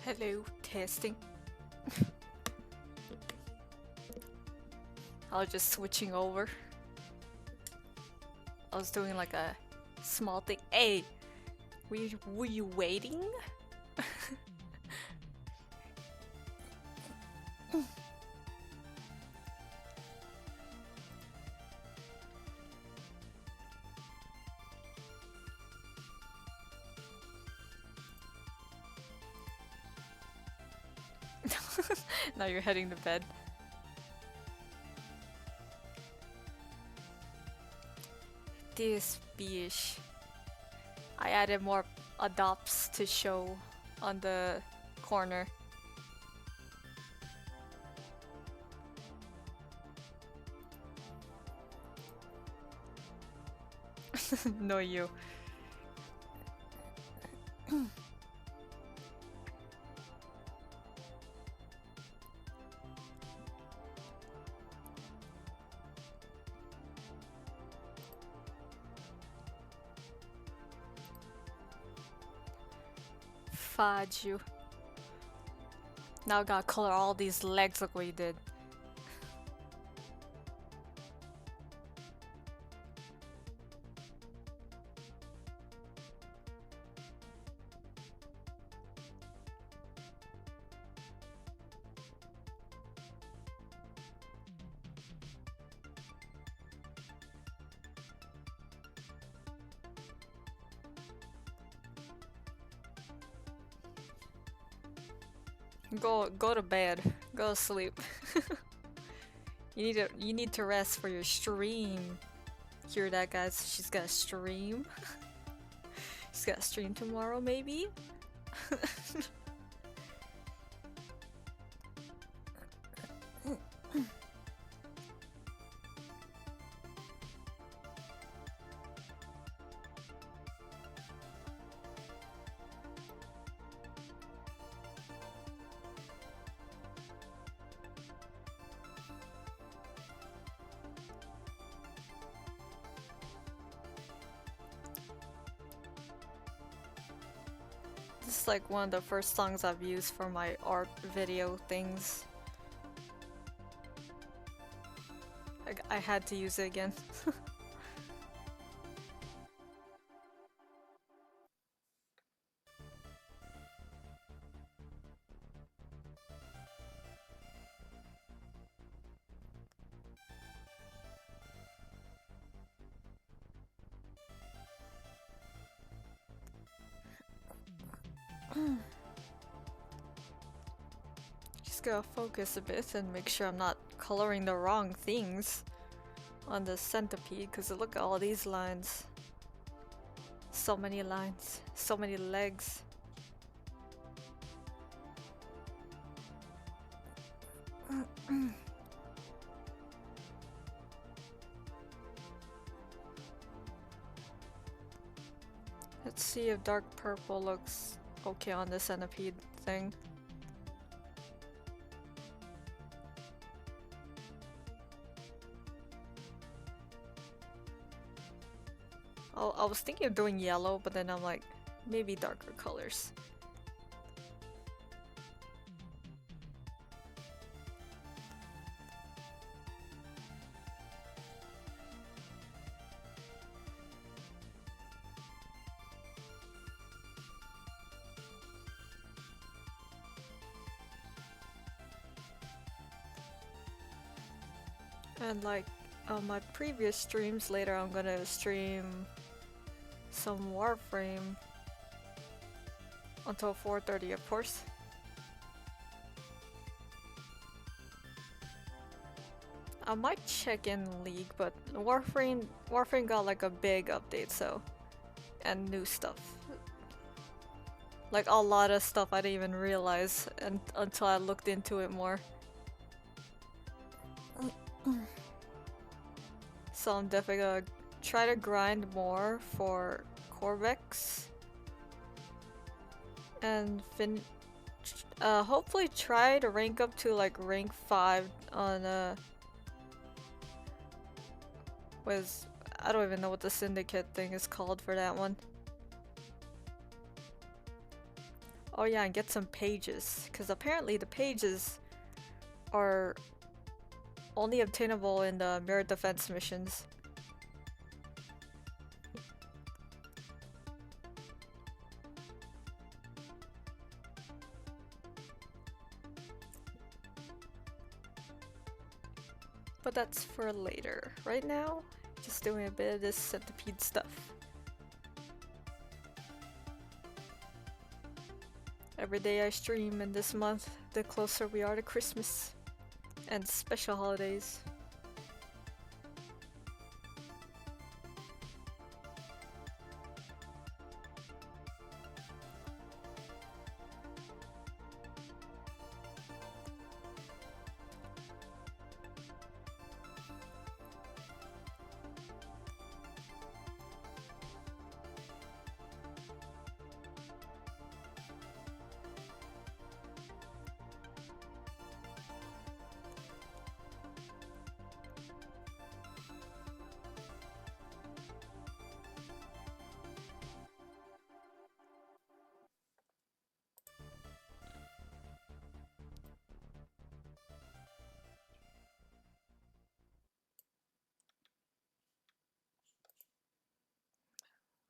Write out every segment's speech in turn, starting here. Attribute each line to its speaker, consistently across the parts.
Speaker 1: Hello, testing. I was just switching over. I was doing like a small thing. Hey, were you waiting? Now you're heading to bed. This bitch. I added more adopts to show on the corner. No, you. Fudge you. Now I gotta color all these legs like we did. Go to bed. Go to sleep. You need to rest for your stream. Hear that, guys? She's got a stream. She's got a stream tomorrow, maybe. This is like one of the first songs I've used for my art video things. I had to use it again. Just gotta focus a bit and make sure I'm not coloring the wrong things on the centipede, because look at all these lines. So many lines, so many legs. Let's see if dark purple looks okay on the centipede thing. I was thinking of doing yellow, but then I'm like, maybe darker colors. And like on my previous streams, later I'm gonna stream some Warframe until 4:30, of course. I might check in League, but Warframe got like a big update, so, and new stuff. Like a lot of stuff I didn't even realize until I looked into it more. So I'm definitely gonna try to grind more for Corvex and hopefully try to rank up to like rank 5 on I don't even know what the syndicate thing is called for that one. Oh yeah, and get some pages, because apparently the pages are only obtainable in the mirror defense missions. But that's for later. Right now, just doing a bit of this Centipede stuff. Every day I stream, and this month, the closer we are to Christmas and special holidays.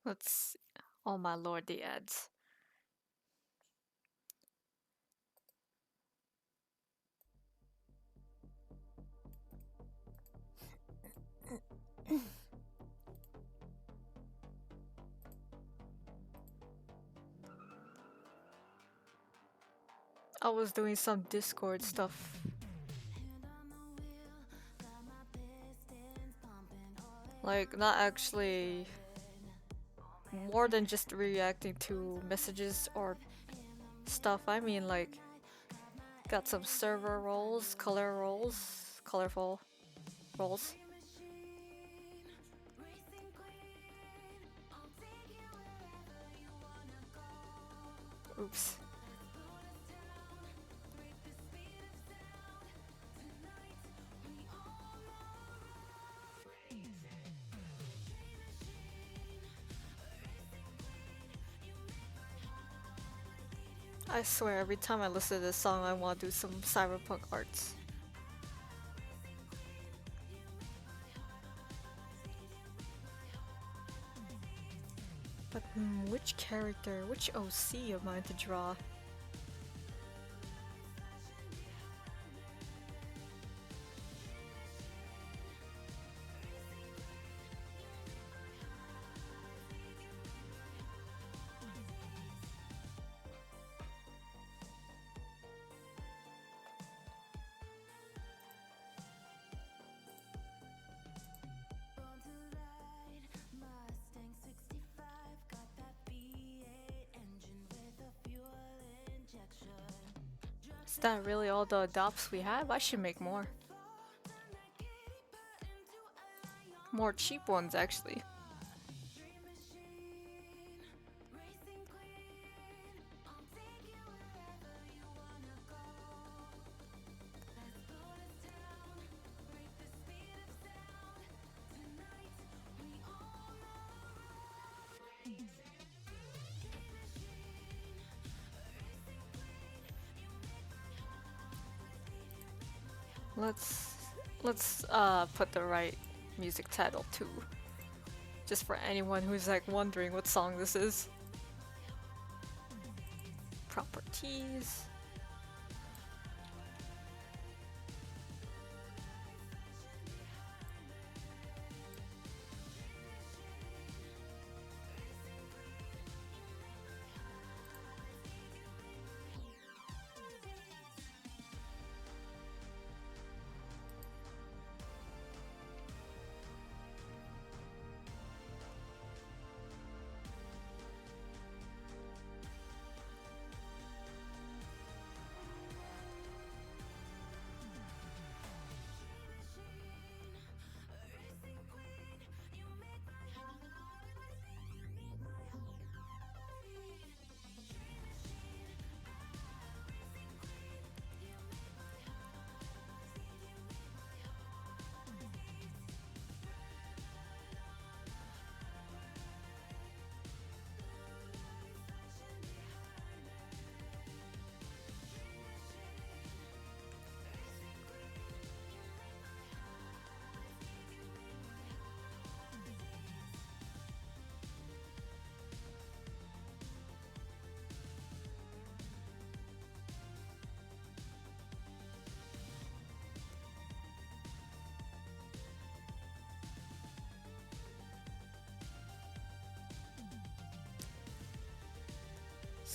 Speaker 1: Let's see. Oh my lord, the ads. I was doing some Discord stuff. Like, not actually more than just reacting to messages or stuff. I mean, like, got some server roles, colorful roles. Oops. I swear, every time I listen to this song, I want to do some cyberpunk arts. But which character, which OC am I to draw? Is that really all the adopts we have? I should make more. More cheap ones, actually. Let's put the right music title too. Just for anyone who's like wondering what song this is. Properties.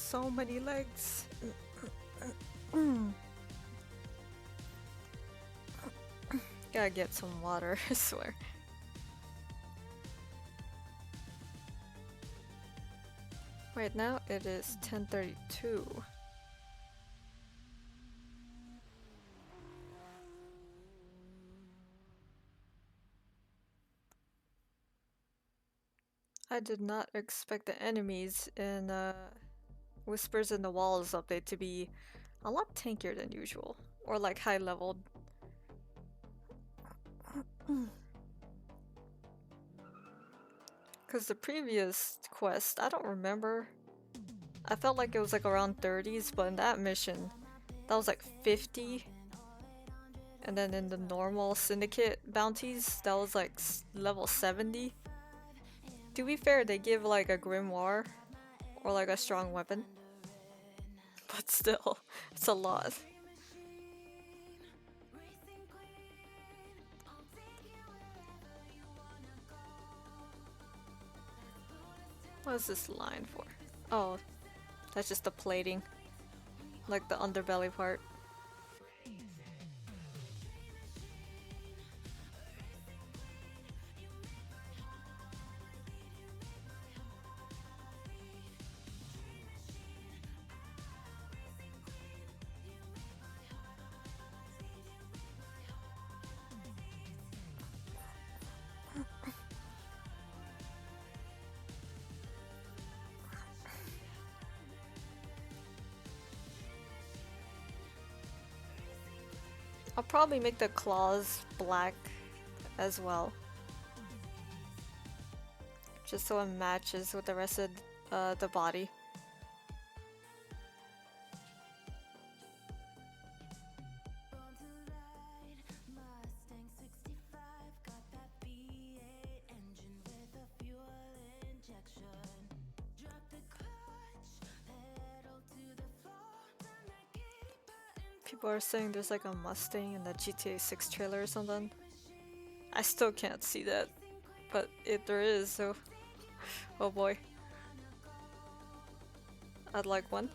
Speaker 1: So many legs. Gotta get some water, I swear. Right now it is 10:32. I did not expect the enemies in Whispers in the Walls update to be a lot tankier than usual. Or like high leveled. Because the previous quest, I don't remember. I felt like it was like around 30s, but in that mission, that was like 50. And then in the normal syndicate bounties, that was like level 70. To be fair, they give like a grimoire or like a strong weapon. But still, it's a lot. What is this line for? Oh, that's just the plating. Like the underbelly part. I'll probably make the claws black as well. Just so it matches with the rest of the body. People are saying there's like a Mustang in the GTA 6 trailer or something. I still can't see that, but if there is, so oh boy. I'd like one.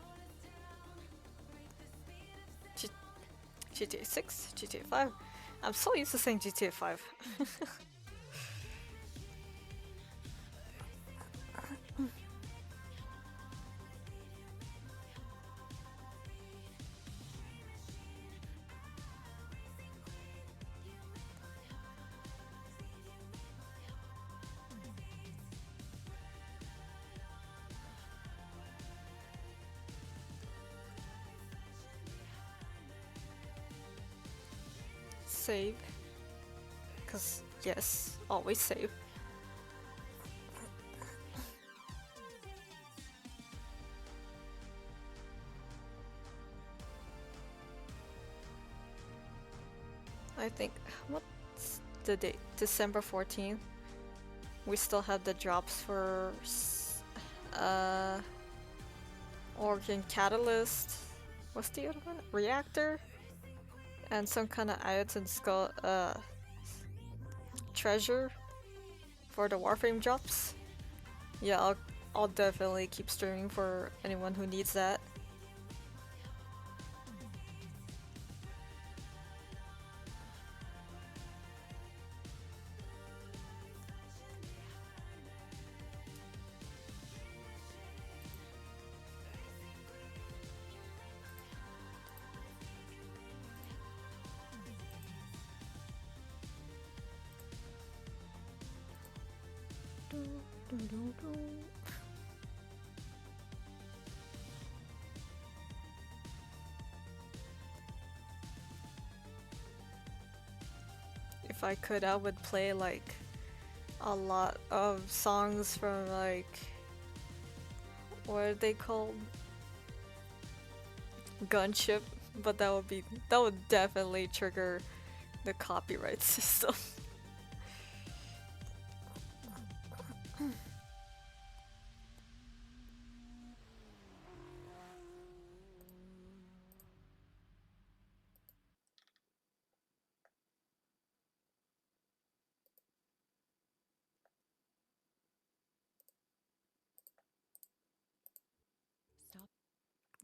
Speaker 1: GTA 6, GTA 5. I'm so used to saying GTA 5. Save. Cause yes, always save. I think, what's the date? December 14th. We still have the drops for Organ Catalyst. What's the other one? Reactor? And some kind of item skull treasure for the Warframe drops. Yeah, I'll definitely keep streaming for anyone who needs that. If I could, I would play like a lot of songs from like, what are they called? Gunship, but that would definitely trigger the copyright system.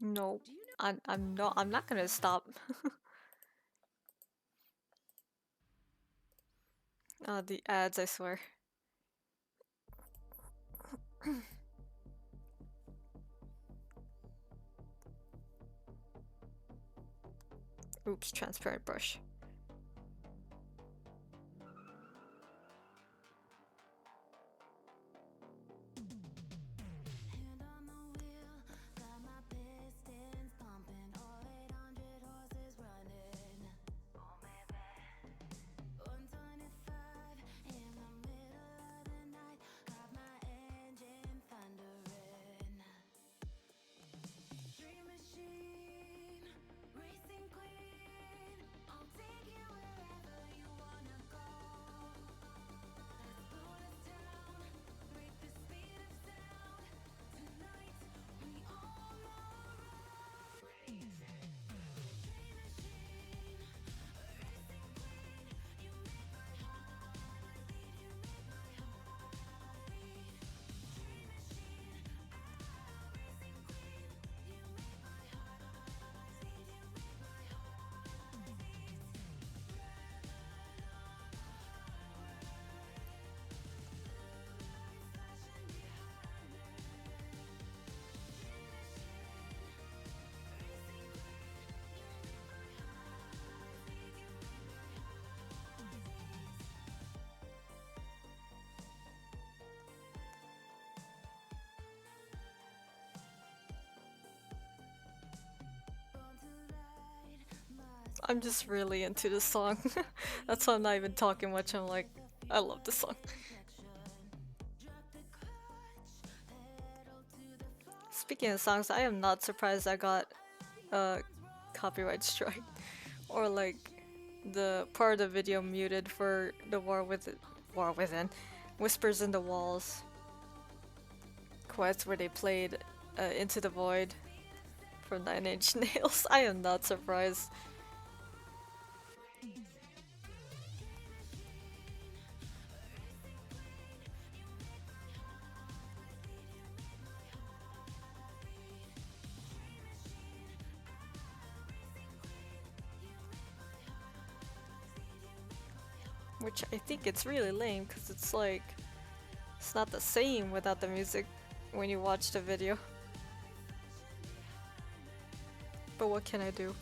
Speaker 1: Nope. I'm not gonna stop. The ads, I swear. Oops, transparent brush. I'm just really into this song. That's why I'm not even talking much. I'm like, I love this song. Speaking of songs, I am not surprised I got a copyright strike. Or like the part of the video muted for the War Within. Whispers in the Walls quest where they played Into the Void from 9 Inch Nails. I am not surprised. Which I think it's really lame because it's like, it's not the same without the music when you watch the video. But what can I do?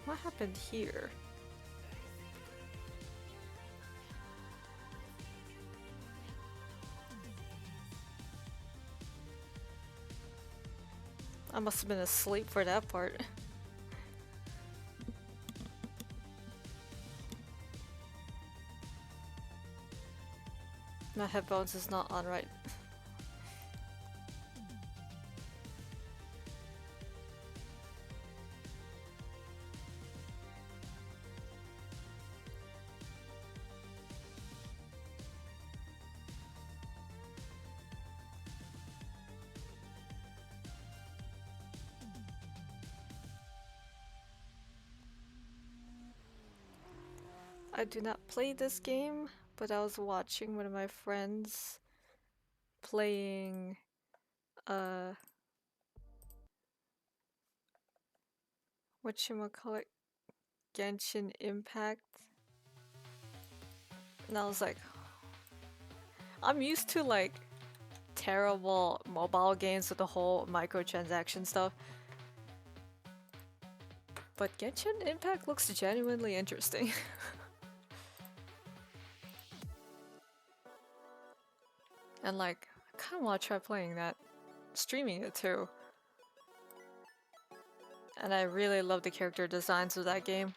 Speaker 1: What happened here? I must have been asleep for that part. My headphones is not on right. I do not play this game, but I was watching one of my friends playing whatchamacallit, Genshin Impact. And I was like, I'm used to like terrible mobile games with the whole microtransaction stuff. But Genshin Impact looks genuinely interesting. And like, I kind of want to try playing that, streaming it too. And I really love the character designs of that game.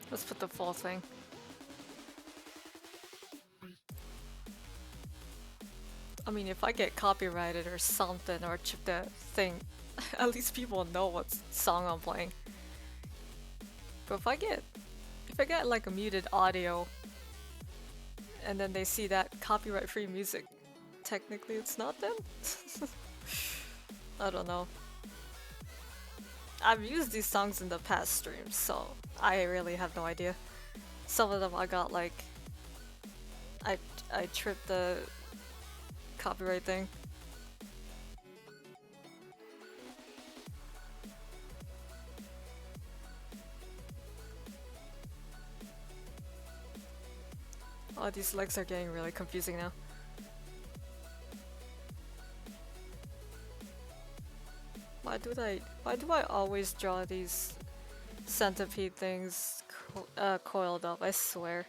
Speaker 1: Let's put the full thing. I mean, if I get copyrighted or something, or chip the thing, at least people know what song I'm playing. But if I get like a muted audio, and then they see that copyright-free music, technically it's not them? I don't know. I've used these songs in the past streams, so I really have no idea. Some of them I got like... I tripped the copyright thing. Oh, these legs are getting really confusing now. Why do I always draw these centipede things coiled up? I swear.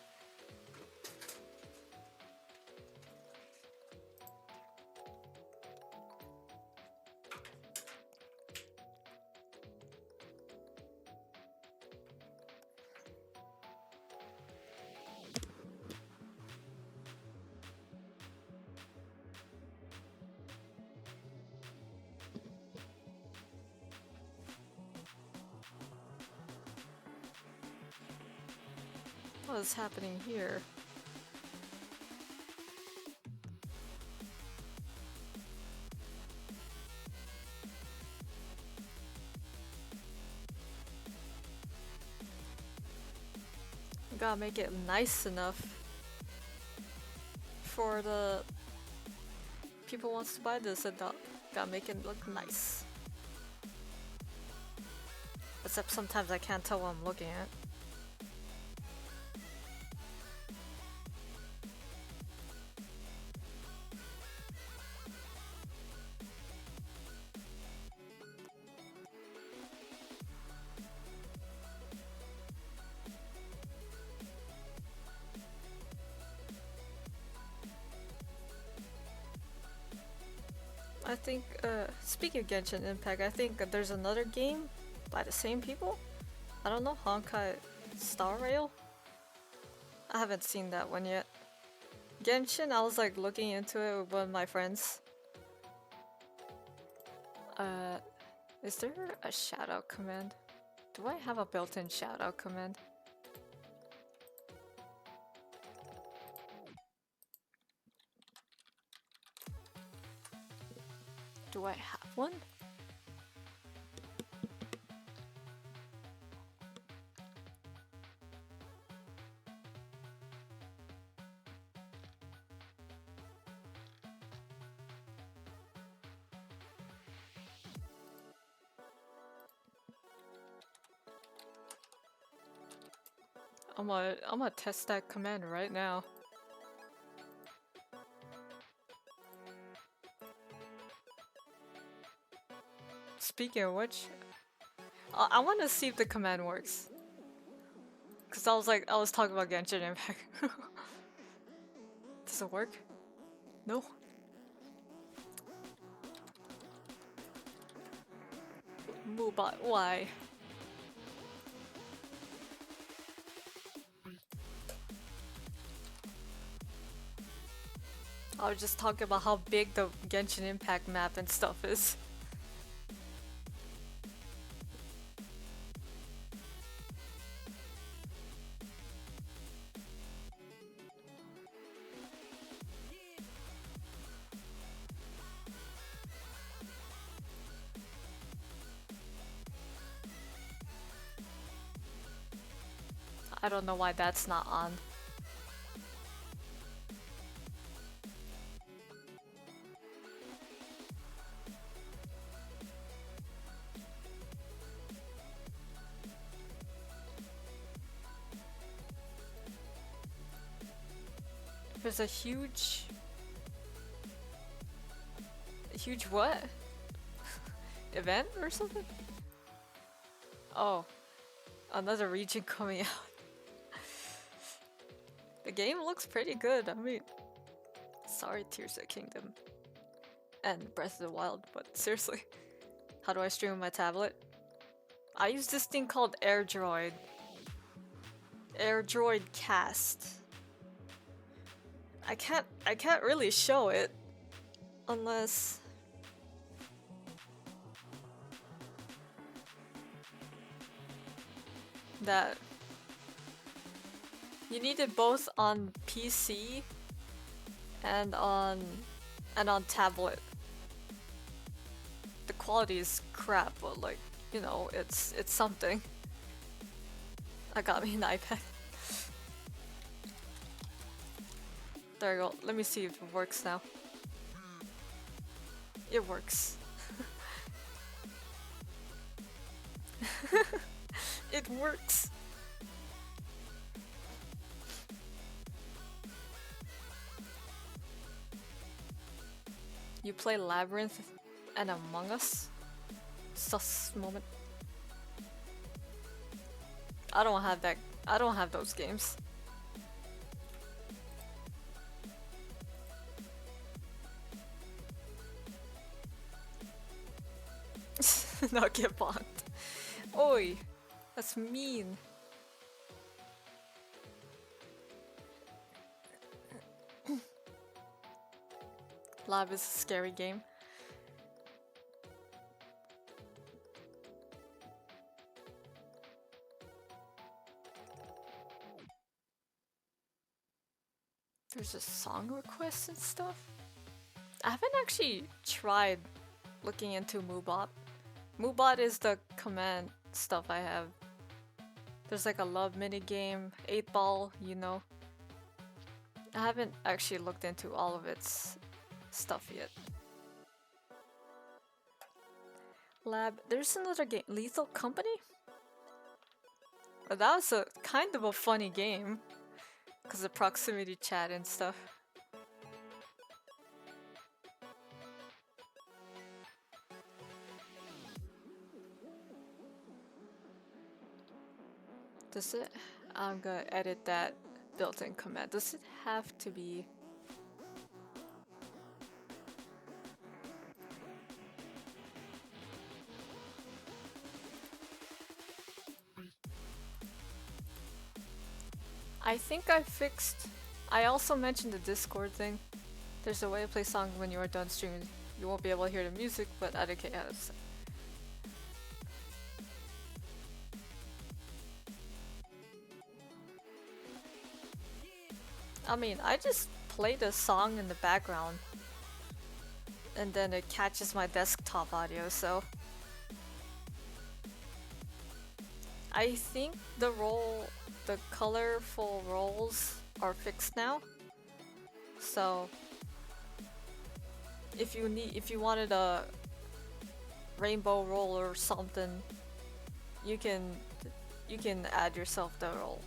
Speaker 1: What is happening here? Gotta make it nice enough for the people who wants to buy this, and gotta make it look nice. Except sometimes I can't tell what I'm looking at. I think, speaking of Genshin Impact, I think there's another game by the same people? I don't know, Honkai Star Rail? I haven't seen that one yet. Genshin, I was like looking into it with one of my friends. Is there a shoutout command? Do I have a built-in shoutout command? Do I have one? I'm gonna test that command right now. Speaking of which, I want to see if the command works. Cause I was talking about Genshin Impact. Does it work? No. Moobot, why? I was just talking about how big the Genshin Impact map and stuff is. I don't know why that's not on. There's a huge what? Event or something? Oh, another region coming out. The game looks pretty good. I mean, sorry, Tears of the Kingdom and Breath of the Wild, but seriously, how do I stream on my tablet? I use this thing called AirDroid. AirDroid Cast. I can't really show it unless that you need it both on PC and on tablet. The quality is crap, but like, you know, it's something. I got me an iPad. There you go. Let me see if it works now. It works. It works. You play Labyrinth and Among Us? Sus moment. I don't have that. I don't have those games. Not get bonked. Oi, that's mean. Lab is a scary game. There's a song request and stuff. I haven't actually tried looking into Moobot. Moobot is the command stuff I have. There's like a love minigame, 8-ball, you know. I haven't actually looked into all of its stuff yet. Lab, there's another game, Lethal Company? Well, that was a kind of a funny game, because of proximity chat and stuff. Does it? I'm gonna edit that built-in command. Does it have to be? I think I fixed. I also mentioned the Discord thing. There's a way to play songs when you are done streaming. You won't be able to hear the music, but I don't care how to say. I mean, I just play the song in the background and then it catches my desktop audio, so I think the colorful rolls are fixed now. So if you wanted a rainbow roll or something, you can add yourself the roll.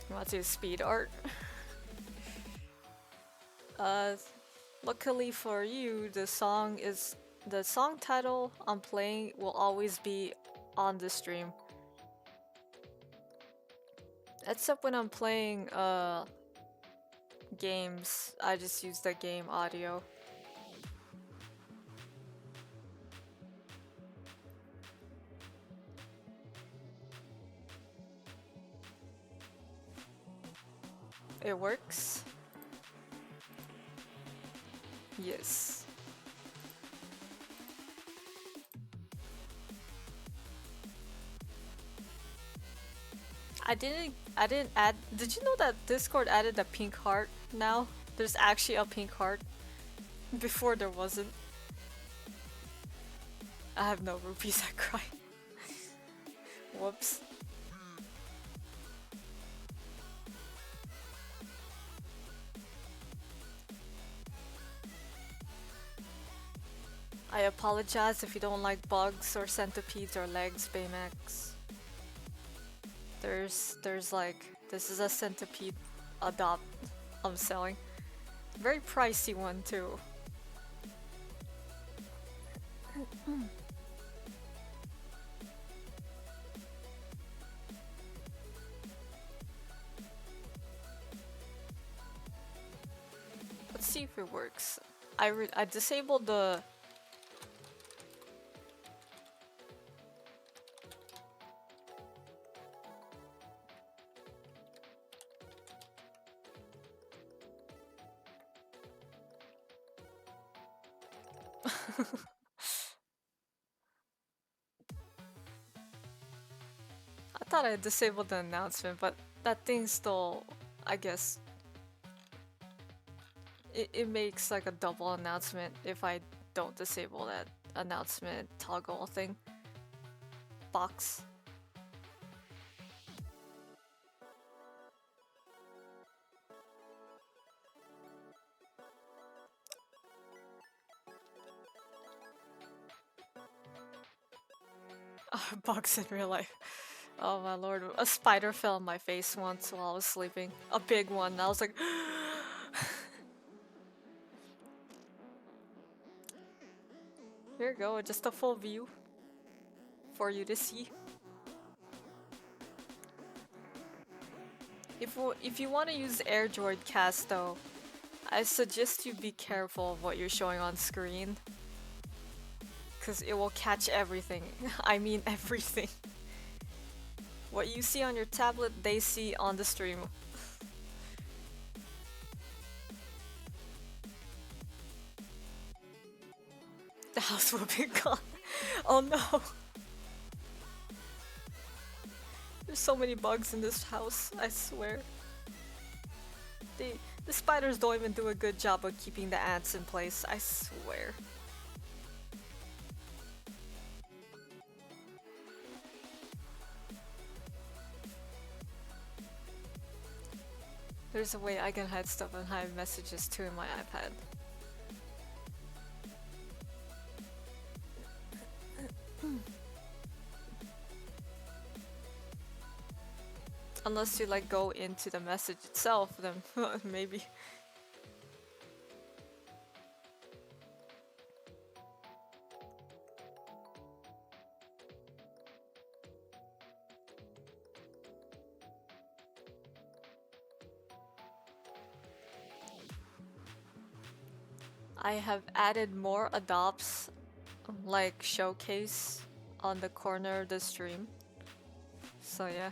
Speaker 1: You want to do speed art? Luckily for you, the song title I'm playing will always be on the stream. Except when I'm playing games, I just use the game audio. It works? Yes. I didn't add. Did you know that Discord added a pink heart now? There's actually a pink heart. Before there wasn't. I have no rupees, I cry. Whoops. I apologize if you don't like bugs or centipedes or legs, Baymax. There's like, this is a centipede adopt I'm selling. Very pricey one too. Let's see if it works. I disabled the... I thought I disabled the announcement, but that thing still, I guess, it makes like a double announcement if I don't disable that announcement toggle thing. Box. Box in real life. Oh my lord, a spider fell on my face once while I was sleeping. A big one. I was like... Here you go, just a full view for you to see. If you want to use AirDroid Cast though, I suggest you be careful of what you're showing on screen. Because it will catch everything. I mean everything. What you see on your tablet, they see on the stream. The house will be gone. Oh no. There's so many bugs in this house, I swear. The spiders don't even do a good job of keeping the ants in place, I swear. There's a way I can hide stuff and hide messages too in my iPad. Unless you like go into the message itself, then maybe. I have added more adopts, like showcase, on the corner of the stream. So yeah.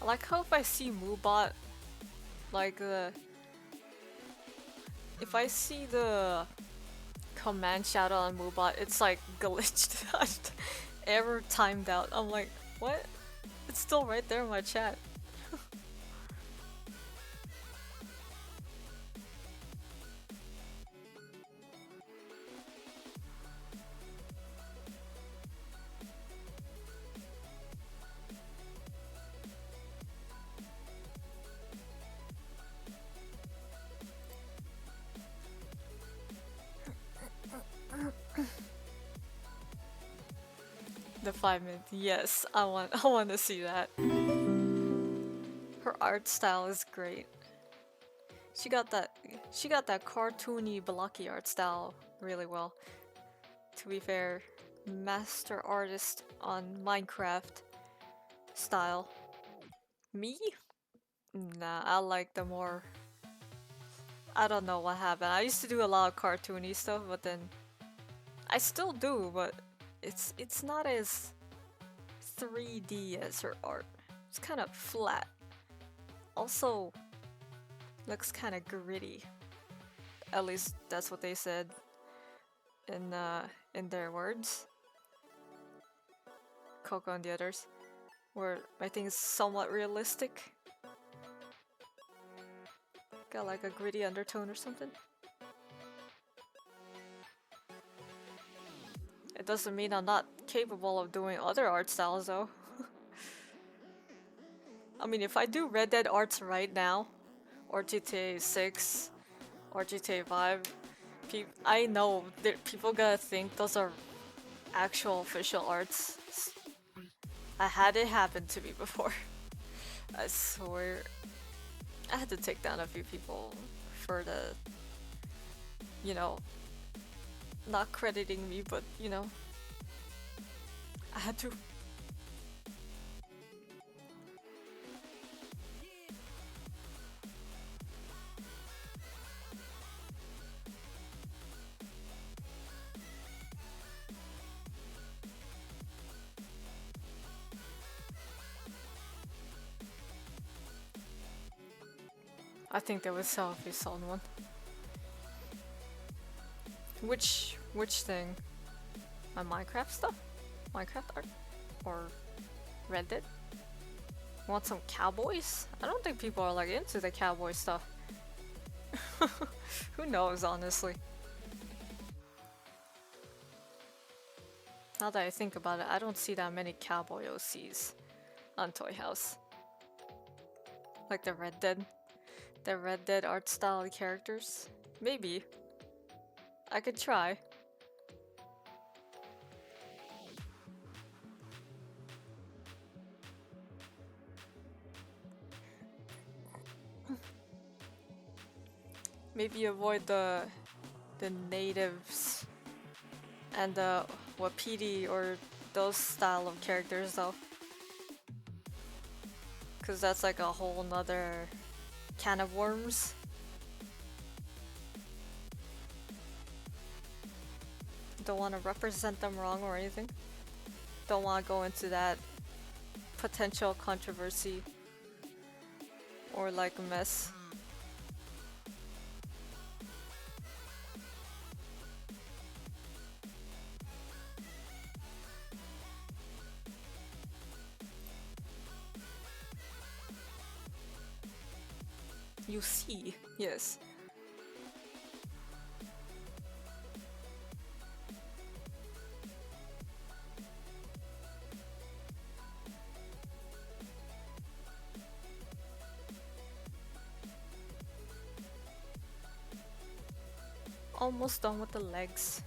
Speaker 1: I like how if I see Moobot, like if I see the command shadow on Moobot, it's like glitched, error timed out. I'm like, what? It's still right there in my chat. The 5-minute, yes, I want to see that. Her art style is great. She got that cartoony, blocky art style really well. To be fair, master artist on Minecraft style. Me? Nah, I like the more... I don't know what happened. I used to do a lot of cartoony stuff, but then... I still do, but it's not as 3D as her art. It's kind of flat. Also, looks kind of gritty. At least that's what they said in their words. Coco and the others, where I think it's somewhat realistic. Got like a gritty undertone or something. It doesn't mean I'm not capable of doing other art styles though. I mean, if I do Red Dead arts right now, or GTA 6, or GTA 5, I know that people gonna think those are actual official arts. I had it happen to me before. I swear. I had to take down a few people for the, you know, not crediting me, but, you know, I had to. I think there was selfies on one. Which thing? My Minecraft stuff? Minecraft art? Or Red Dead? Want some cowboys? I don't think people are like into the cowboy stuff. Who knows, honestly. Now that I think about it, I don't see that many cowboy OCs on Toy House. Like the Red Dead art style characters. Maybe. I could try. Maybe avoid the natives and the wapiti or those style of characters though. Cause that's like a whole nother can of worms. Don't want to represent them wrong or anything. Don't want to go into that potential controversy or like mess. You see, yes. Almost done with the legs.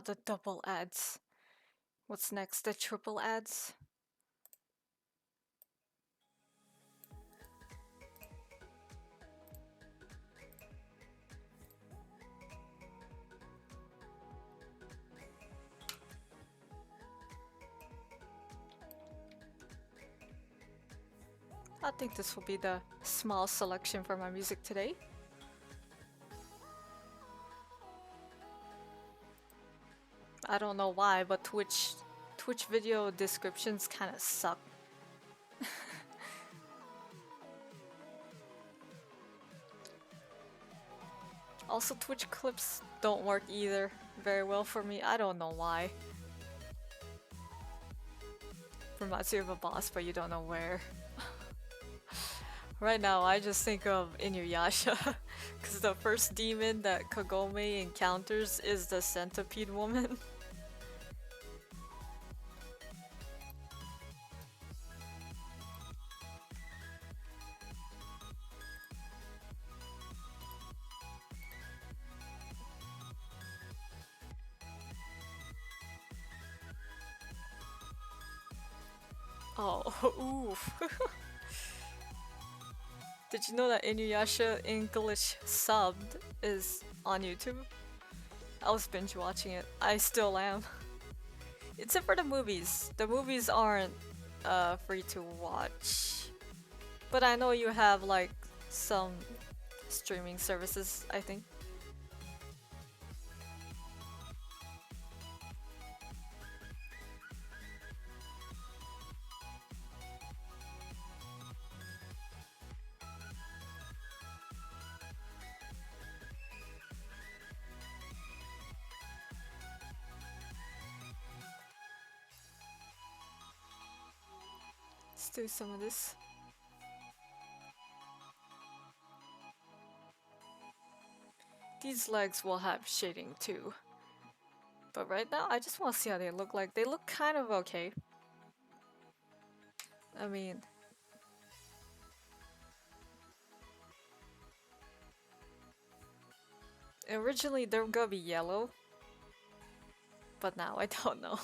Speaker 1: The double ads. What's next? The triple ads? I think this will be the small selection for my music today. I don't know why, but Twitch video descriptions kind of suck. Also, Twitch clips don't work either very well for me. I don't know why. Reminds you of a boss, but you don't know where. Right now, I just think of Inuyasha, because the first demon that Kagome encounters is the Centipede woman. Oh, oof. Did you know that Inuyasha English subbed is on YouTube? I was binge watching it. I still am. Except for the movies. The movies aren't free to watch. But I know you have like some streaming services, I think. Let's do some of this. These legs will have shading too. But right now, I just want to see how they look like. They look kind of okay. I mean... Originally, they were gonna be yellow. But now, I don't know.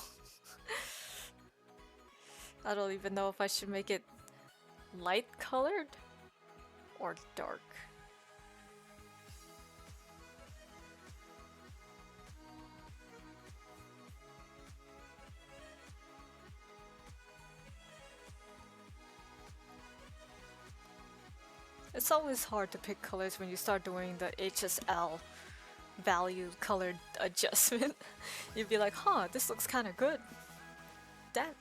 Speaker 1: I don't even know if I should make it light colored or dark. It's always hard to pick colors when you start doing the HSL value colored adjustment. You'd be like, huh, this looks kind of good. Damn it.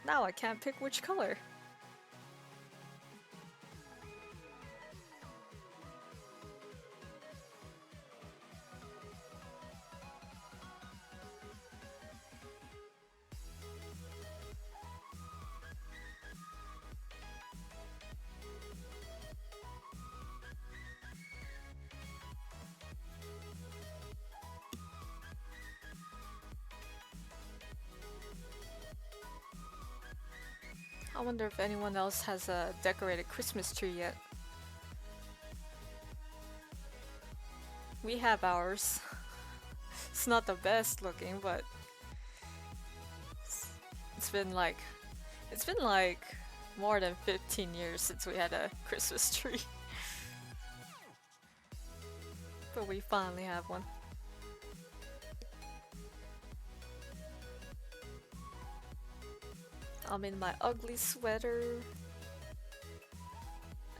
Speaker 1: Now I can't pick which color. I wonder if anyone else has a decorated Christmas tree yet. We have ours. It's not the best looking, but it's been like more than 15 years since we had a Christmas tree. But we finally have one. I'm in my ugly sweater.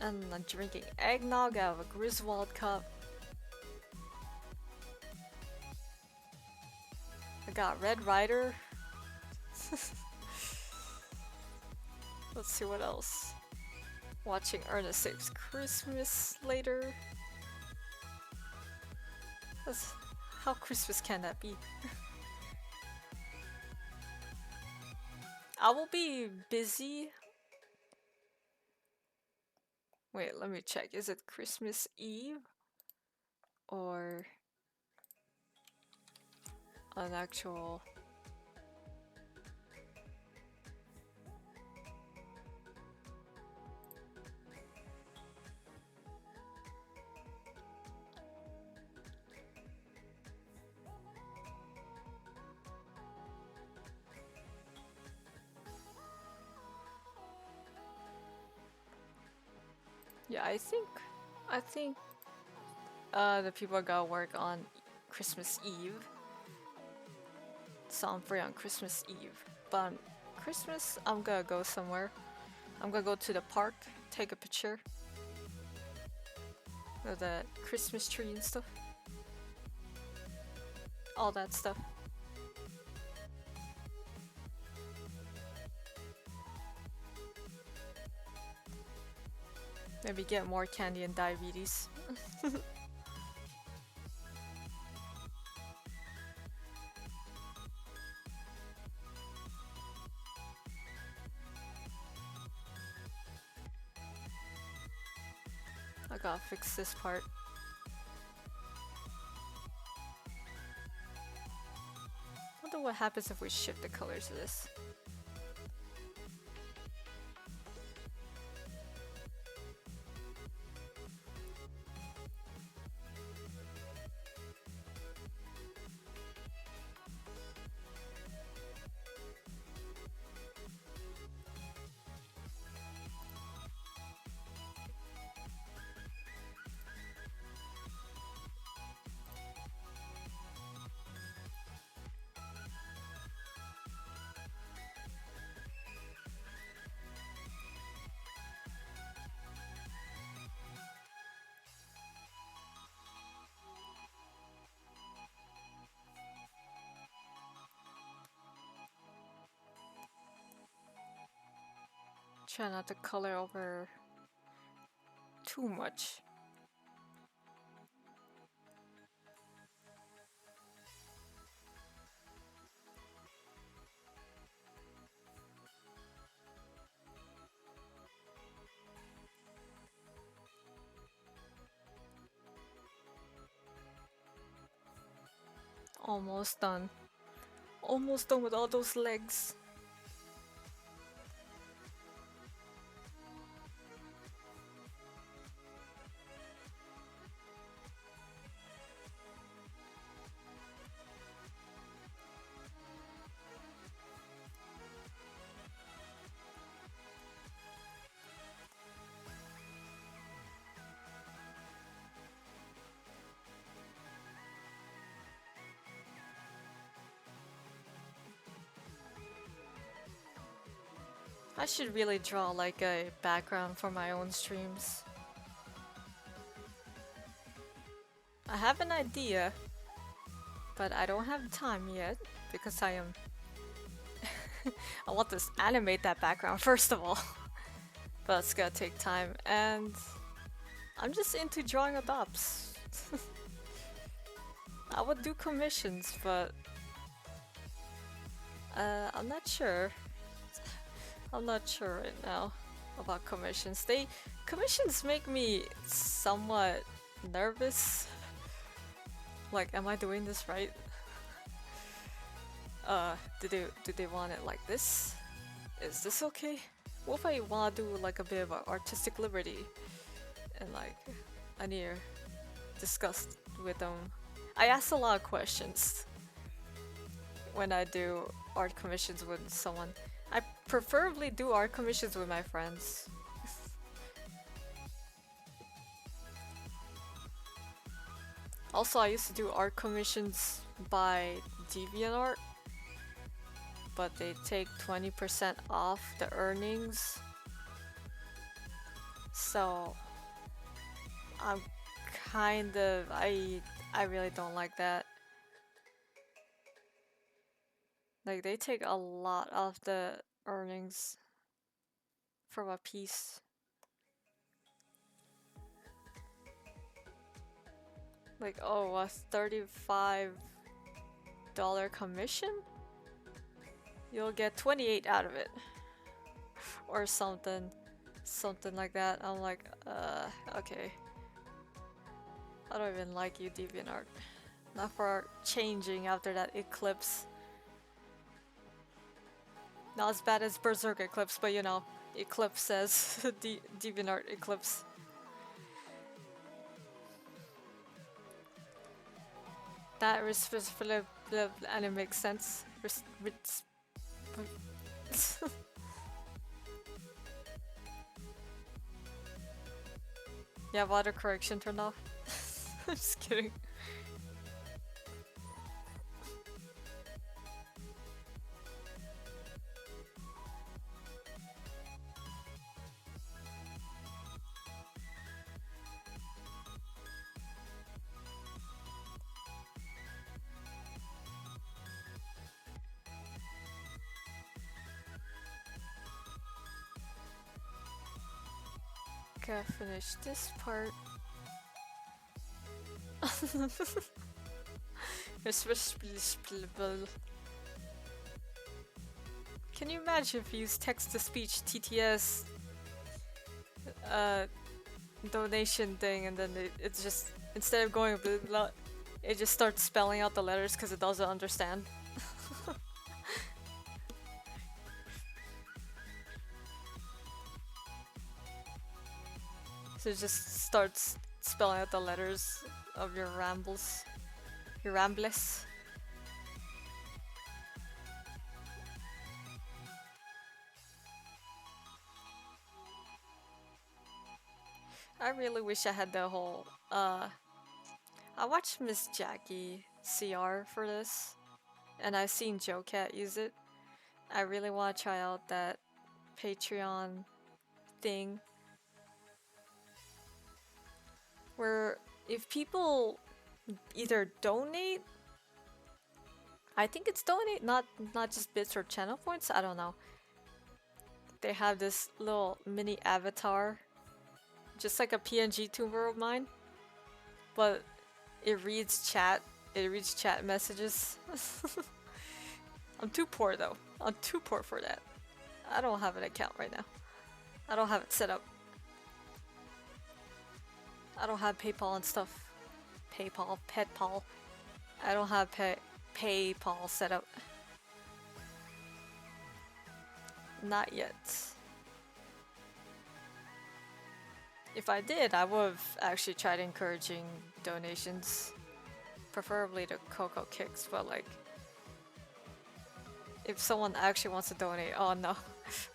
Speaker 1: And I'm drinking eggnog out of a Griswold cup. I got Red Ryder. Let's see what else. Watching Ernest Saves Christmas later. How Christmas can that be? I will be busy. Wait, let me check. Is it Christmas Eve? Or an actual... Yeah, I think the people are gonna work on Christmas Eve. So I'm free on Christmas Eve. But on Christmas, I'm gonna go somewhere. I'm gonna go to the park, take a picture of the Christmas tree and stuff. All that stuff. Maybe get more candy and diabetes. I gotta fix this part. Wonder what happens if we shift the colors of this. Try not to color over too much. Almost done. Almost done with all those legs. I should really draw like a background for my own streams. I have an idea, but I don't have time yet because I am I want to animate that background first of all. But it's gonna take time, and I'm just into drawing adopts. I would do commissions, but I'm not sure. I'm not sure right now about commissions. Commissions make me somewhat nervous. Like, am I doing this right? Do they want it like this? Is this okay? What if I wanna do like a bit of artistic liberty and like I need to discuss with them? I ask a lot of questions when I do art commissions with someone. I preferably do art commissions with my friends. Also, I used to do art commissions by DeviantArt, but they take 20% off the earnings. So I'm kind of I really don't like that. Like, they take a lot of the earnings from a piece. Like, oh, a $35 commission? You'll get 28 out of it. Or something. Something like that. I'm like, okay. I don't even like you, DeviantArt. Not for changing after that eclipse. Not as bad as Berserk Eclipse, but you know, Eclipse says DeviantArt Eclipse. That and it makes sense. Yeah, water correction turned off. I'm just kidding. Gotta finish this part. Can you imagine if you use text-to-speech TTS donation thing and then it's just, instead of going blah, blah, it just starts spelling out the letters because it doesn't understand? So it just starts spelling out the letters of your rambles. Your rambles. I really wish I had the whole, I watched Miss Jackie CR for this, and I've seen Joe Cat use it. I really want to try out that Patreon thing where if people either donate, I think it's donate, not just bits or channel points, I don't know. They have this little mini avatar, just like a PNG tuber of mine, but it reads chat messages. I'm too poor though. I'm too poor for that. I don't have an account right now. I don't have it set up. I don't have PayPal and stuff. PayPal, PetPal. I don't have PayPal setup. Not yet. If I did, I would have actually tried encouraging donations, preferably to CocoKiCKZ, but like, if someone actually wants to donate, oh no,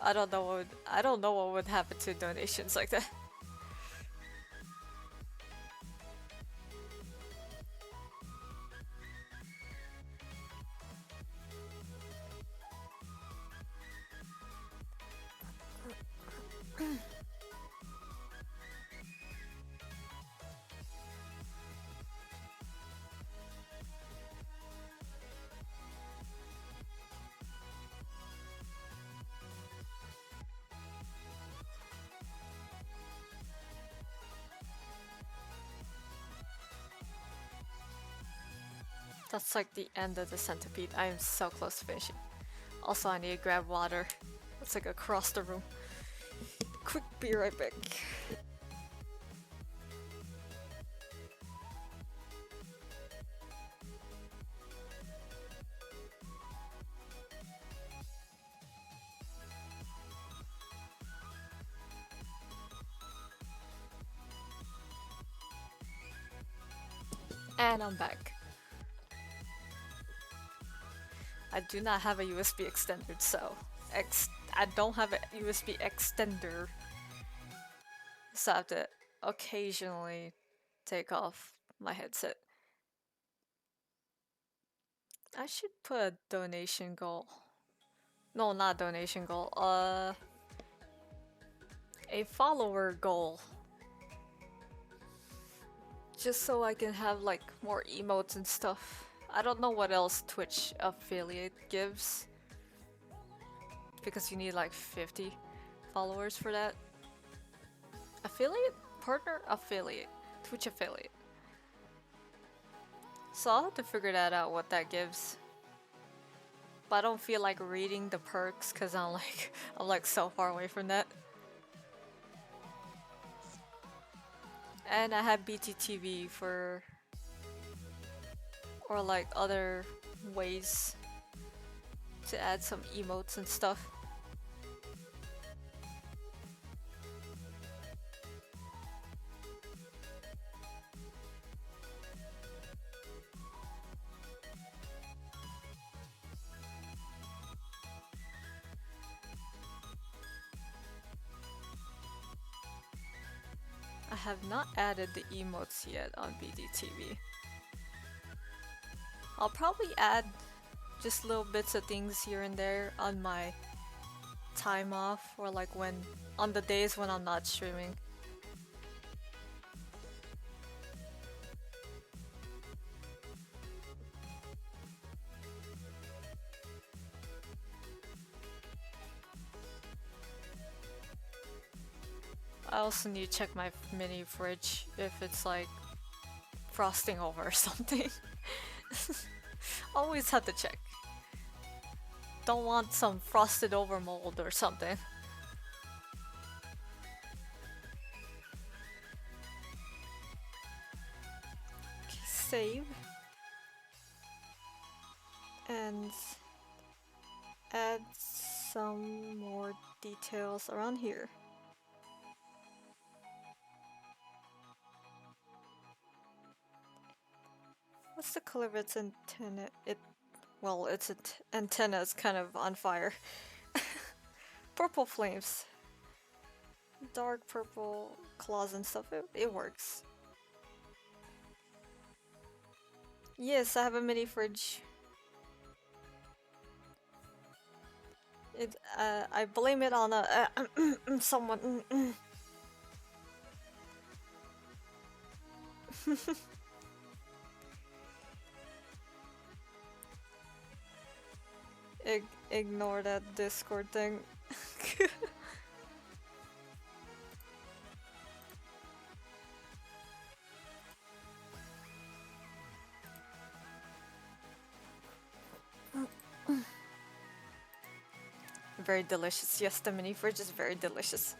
Speaker 1: I don't know what would happen to donations like that. That's like the end of the Centipede. I am so close to finishing. Also, I need to grab water. It's like across the room. Quick, be right back. And I'm back. I do not have a USB extender, so I don't have a USB extender, so I have to occasionally take off my headset. I should put a donation goal. No, not donation goal. A follower goal. Just so I can have like more emotes and stuff. I don't know what else Twitch affiliate gives, because you need like 50 followers for that. Affiliate? Partner? Affiliate. Twitch affiliate. So I'll have to figure that out, what that gives. But I don't feel like reading the perks because I'm like so far away from that. And I have BTTV for, or like other ways to add some emotes and stuff. I have not added the emotes yet on BDTV. I'll probably add just little bits of things here and there on my time off, or like on the days when I'm not streaming. I also need to check my mini fridge if it's like frosting over or something. Always have to check. Don't want some frosted over mold or something. Okay, save. And add some more details around here. What's the color of its antenna? Well, its antenna is kind of on fire. Purple flames. Dark purple claws and stuff. It works. Yes, I have a mini fridge. I blame it on someone. Ignore that Discord thing. Very delicious. Yes, the mini fridge is very delicious.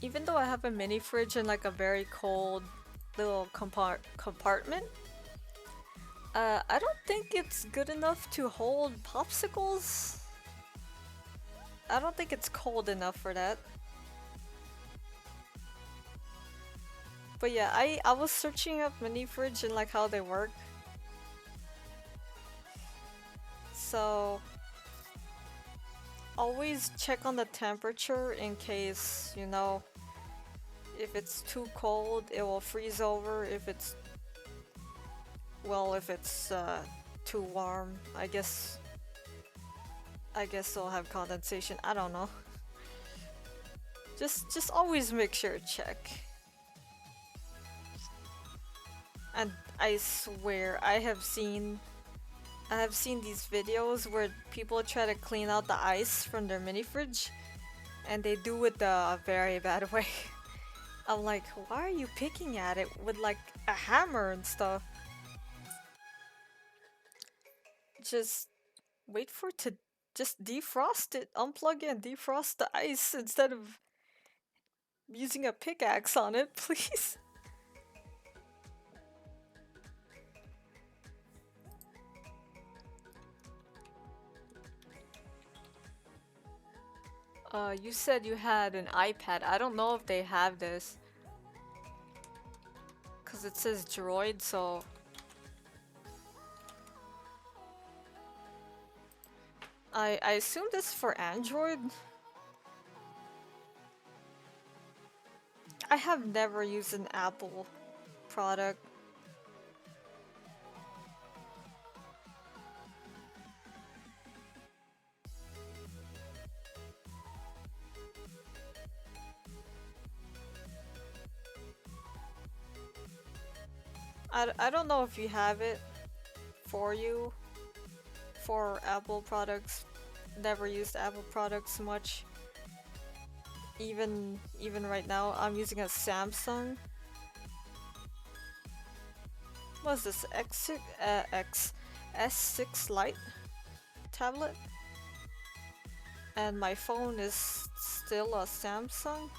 Speaker 1: Even though I have a mini fridge in like a very cold little compartment, I don't think it's good enough to hold popsicles. I don't think it's cold enough for that. But yeah, I was searching up mini fridge and like how they work. So always check on the temperature in case, you know, if it's too cold, it will freeze over. If it's, well, if it's too warm, I guess it'll have condensation. I don't know. Just always make sure to check. And I swear I have seen these videos where people try to clean out the ice from their mini fridge and they do it the very bad way. I'm like, why are you picking at it with like a hammer and stuff? Just wait for it to just defrost it, unplug it and defrost the ice instead of using a pickaxe on it, please. You said you had an iPad. I don't know if they have this. Cause it says Droid, so... I assume this is for Android? I have never used an Apple product. I don't know if you have it for you for Apple products. Never used Apple products much. Even right now, I'm using a Samsung. What's this? S6 Lite tablet? And my phone is still a Samsung.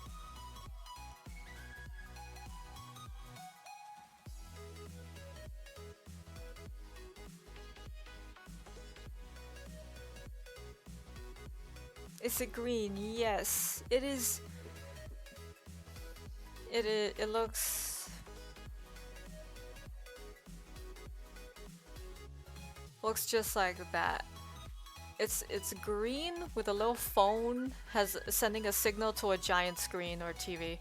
Speaker 1: Is it green? Yes, it is. It looks just like that. It's green with a little phone sending a signal to a giant screen or TV.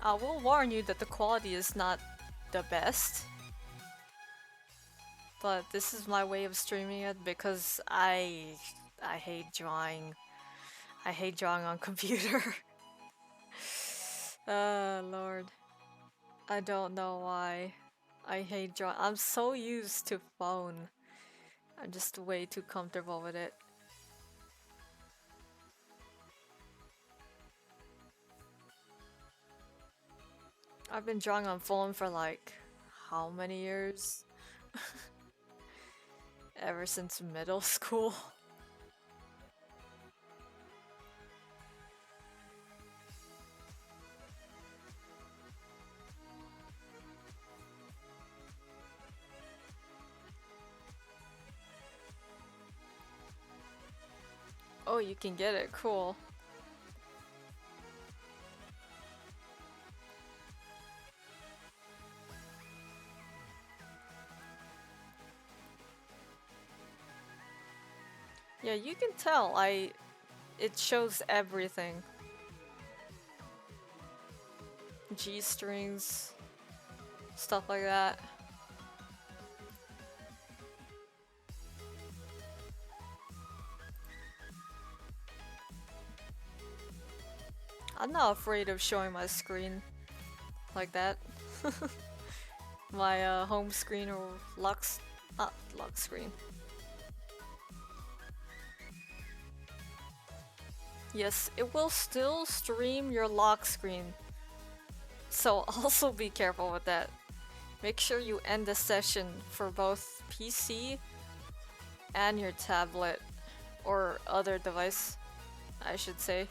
Speaker 1: I will warn you that the quality is not the best. But this is my way of streaming it because I hate drawing. I hate drawing on computer. Lord. I don't know why. I hate drawing. I'm so used to phone. I'm just way too comfortable with it. I've been drawing on phone for like how many years? Ever since middle school. Oh, you can get it. Cool. Yeah, you can tell. It shows everything. G strings, stuff like that. I'm not afraid of showing my screen like that. My home screen or not lock screen. Yes, it will still stream your lock screen. So also be careful with that. Make sure you end the session for both PC and your tablet or other device, I should say.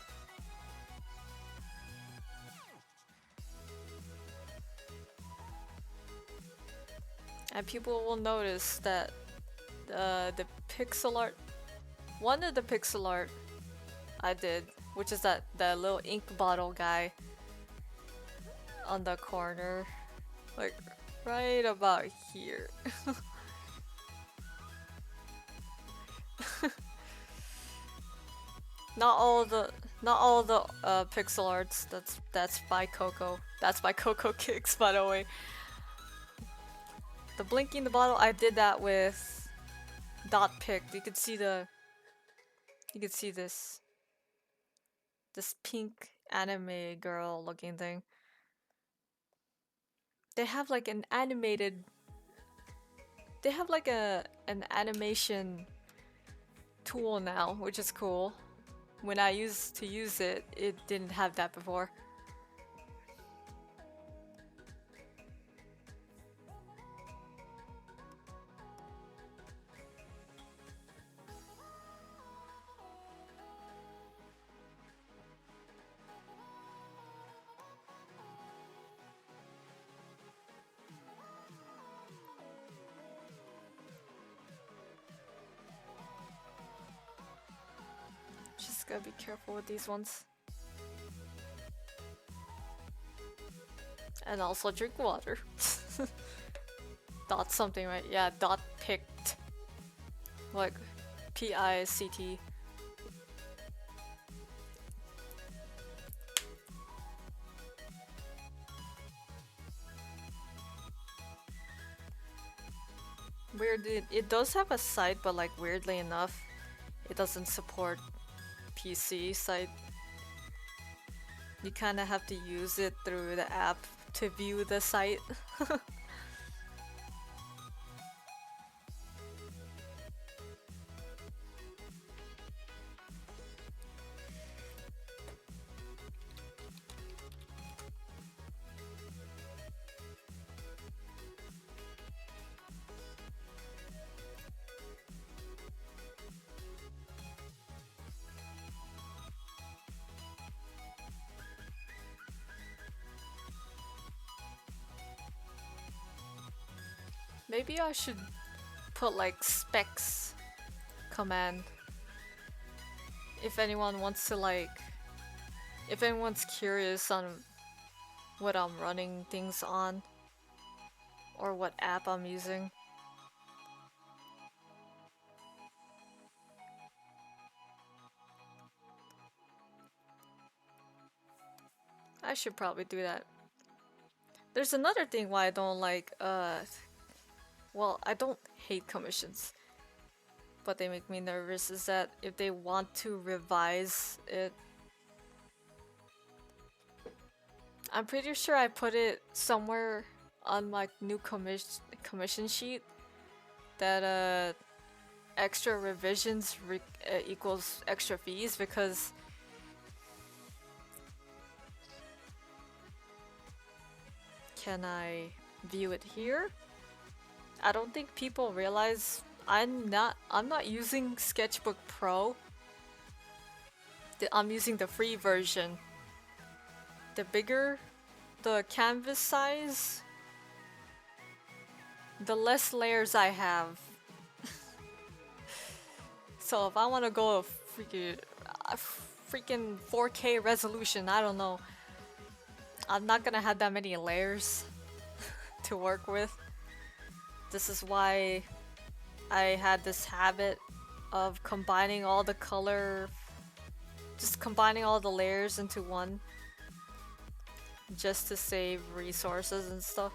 Speaker 1: And people will notice that the pixel art, one of the pixel art I did, which is that little ink bottle guy on the corner, like right about here. Not all the pixel arts. That's by Coco. That's by CocoKiCKZ, by the way. The blinking the bottle, I did that with dot pick. You could see this pink anime girl looking thing. They have like an animated. They have like an animation tool now, which is cool. When I used to use it, it didn't have that before. Just gotta be careful with these ones. And also drink water. Dot something, right? Yeah, dot picked. Like P-I-C-T. Weird, it does have a site, but like weirdly enough, it doesn't support PC site. You kind of have to use it through the app to view the site. Maybe I should put like specs command. If anyone wants to like, if anyone's curious on what I'm running things on or what app I'm using. I should probably do that. There's another thing why I don't like, well, I don't hate commissions, but they make me nervous, is that if they want to revise it, I'm pretty sure I put it somewhere on my new commission sheet that extra revisions equals extra fees, because can I view it here? I don't think people realize I'm not using Sketchbook Pro. I'm using the free version. The bigger the canvas size, the less layers I have. So if I want to go a freaking 4K resolution, I don't know. I'm not gonna have that many layers to work with. This is why I had this habit of combining all the color, just combining all the layers into one, just to save resources and stuff.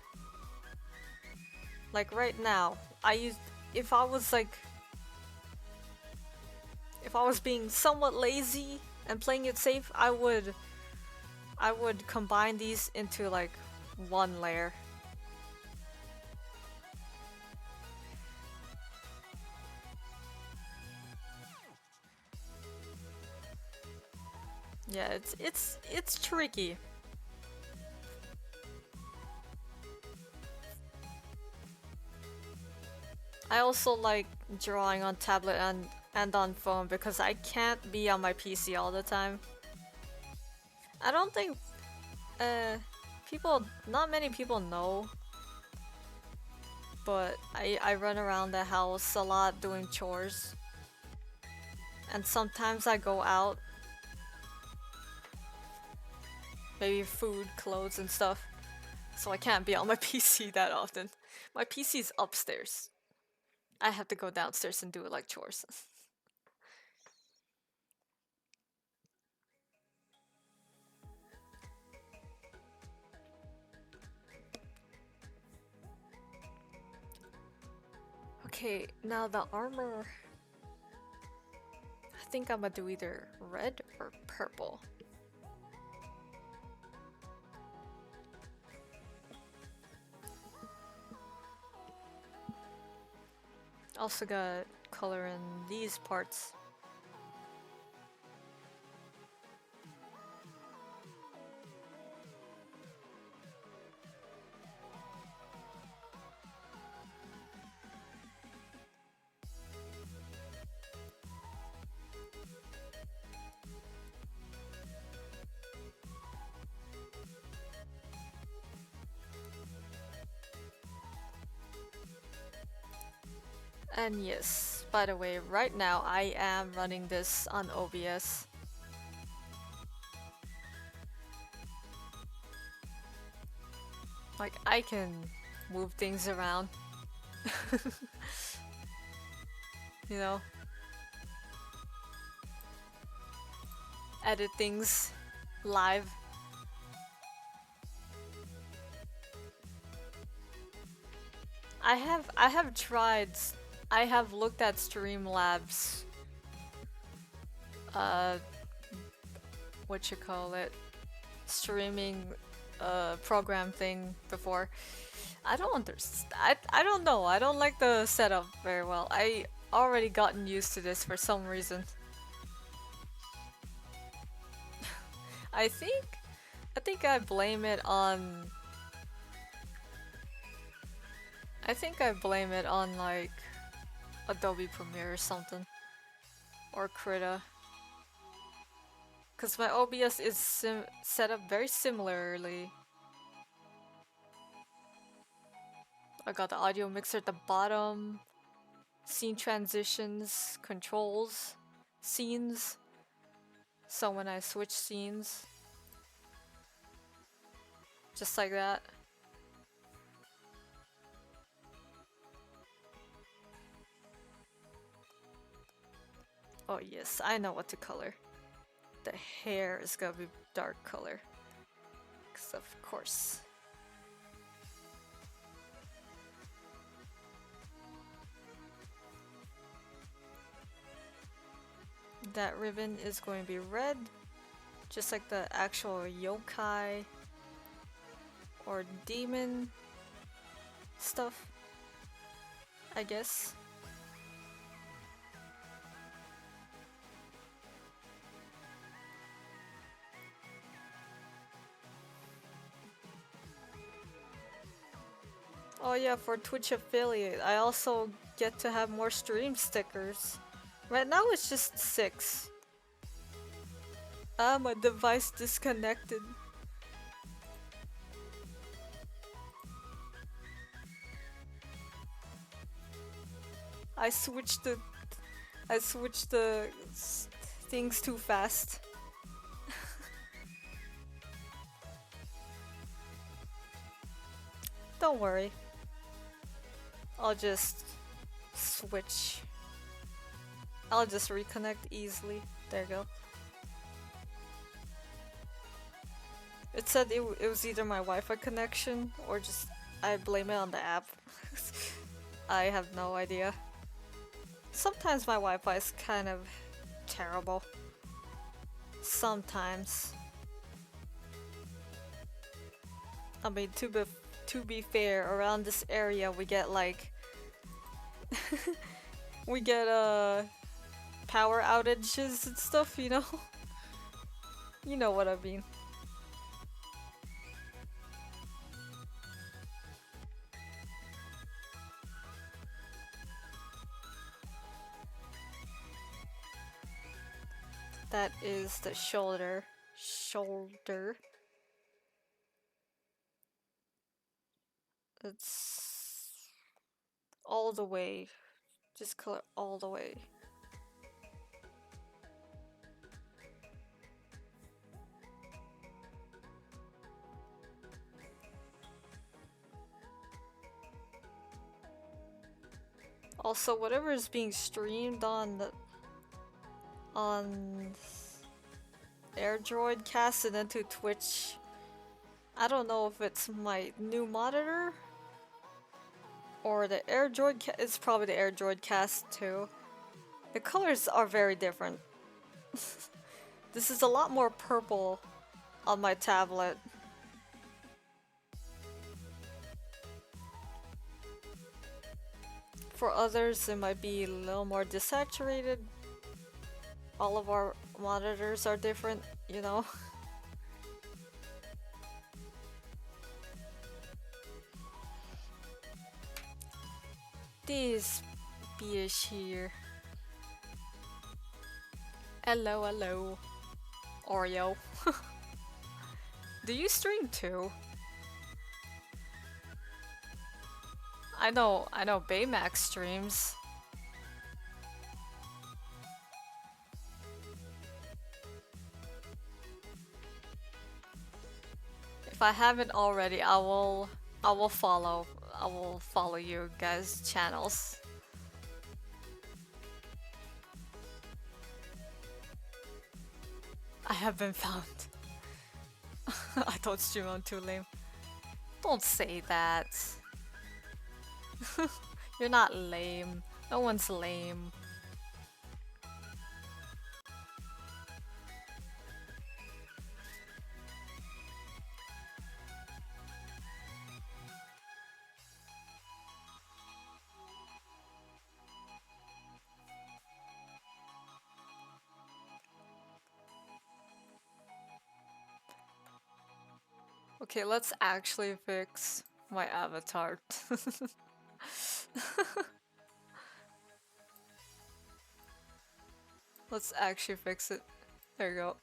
Speaker 1: Like right now, if I was being somewhat lazy and playing it safe, I would combine these into like one layer. Yeah, it's tricky. I also like drawing on tablet and on phone because I can't be on my PC all the time. I don't think not many people know, but I run around the house a lot doing chores. And sometimes I go out, maybe food, clothes and stuff. So I can't be on my PC that often. My PC's upstairs. I have to go downstairs and do like chores. Okay, now the armor. I think I'm gonna do either red or purple. Also got color in these parts. And yes, by the way, right now I am running this on OBS. Like, I can move things around. You know? Edit things live. I have tried. I have looked at Streamlabs. What you call it? Streaming program thing before. I don't understand. I don't know. I don't like the setup very well. I already gotten used to this for some reason. I think I blame it on like Adobe Premiere or something. Or Krita. Cause my OBS is set up very similarly. I got the audio mixer at the bottom, scene transitions, controls, scenes. So when I switch scenes, just like that. Oh yes, I know what to color. The hair is gonna be dark color. 'Cause of course. That ribbon is going to be red, just like the actual yokai or demon stuff, I guess. Oh yeah, for Twitch affiliate, I also get to have more stream stickers. Right now it's just 6. Ah, my device disconnected. I switched the things too fast. Don't worry. I'll just switch. I'll just reconnect easily. There you go. It said it was either my Wi-Fi connection or just I blame it on the app. I have no idea. Sometimes my Wi-Fi is kind of terrible. Sometimes. I mean, to be fair, around this area we get like we get power outages and stuff, you know? You know what I mean. That is the shoulder. Shoulder. It's all the way. Just color all the way. Also, whatever is being streamed on AirDroid casted into Twitch, I don't know if it's my new monitor or the AirDroid. It's probably the AirDroid cast too. The colors are very different. This is a lot more purple on my tablet. For others, it might be a little more desaturated. All of our monitors are different, you know? This bitch here. Hello, hello. Oreo. Do you stream too? I know Baymax streams. If I haven't already, I will follow you guys' channels. I have been found. I don't stream on too lame. Don't say that. You're not lame. No one's lame. Okay, let's actually fix my avatar. Let's actually fix it. There you go.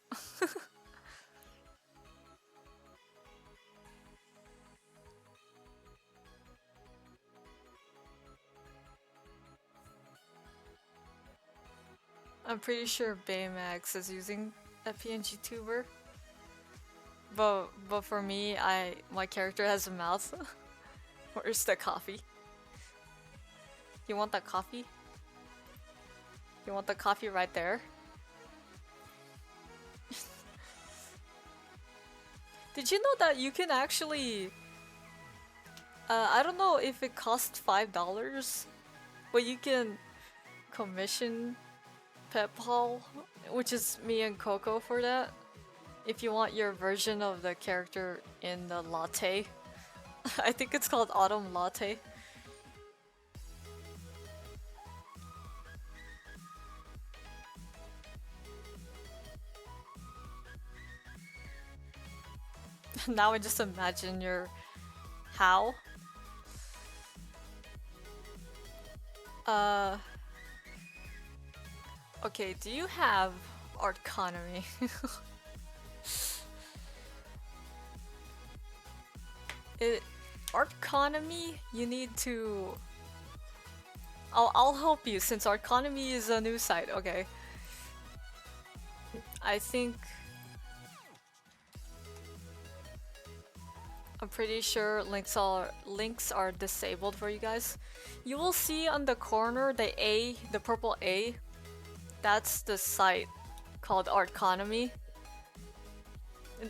Speaker 1: I'm pretty sure Baymax is using a PNG tuber. But for me, my character has a mouth. Where's the coffee? You want that coffee? You want the coffee right there? Did you know that you can actually... I don't know if it costs $5, but you can commission PetPawl, which is me and Coco for that. If you want your version of the character in the latte. I think it's called Autumn Latte. Now I just imagine your... How? Okay, do you have Artconomy? Artconomy, you need to... I'll help you since Artconomy is a new site, okay. I think... I'm pretty sure links are disabled for you guys. You will see on the corner the A, the purple A. That's the site called Artconomy.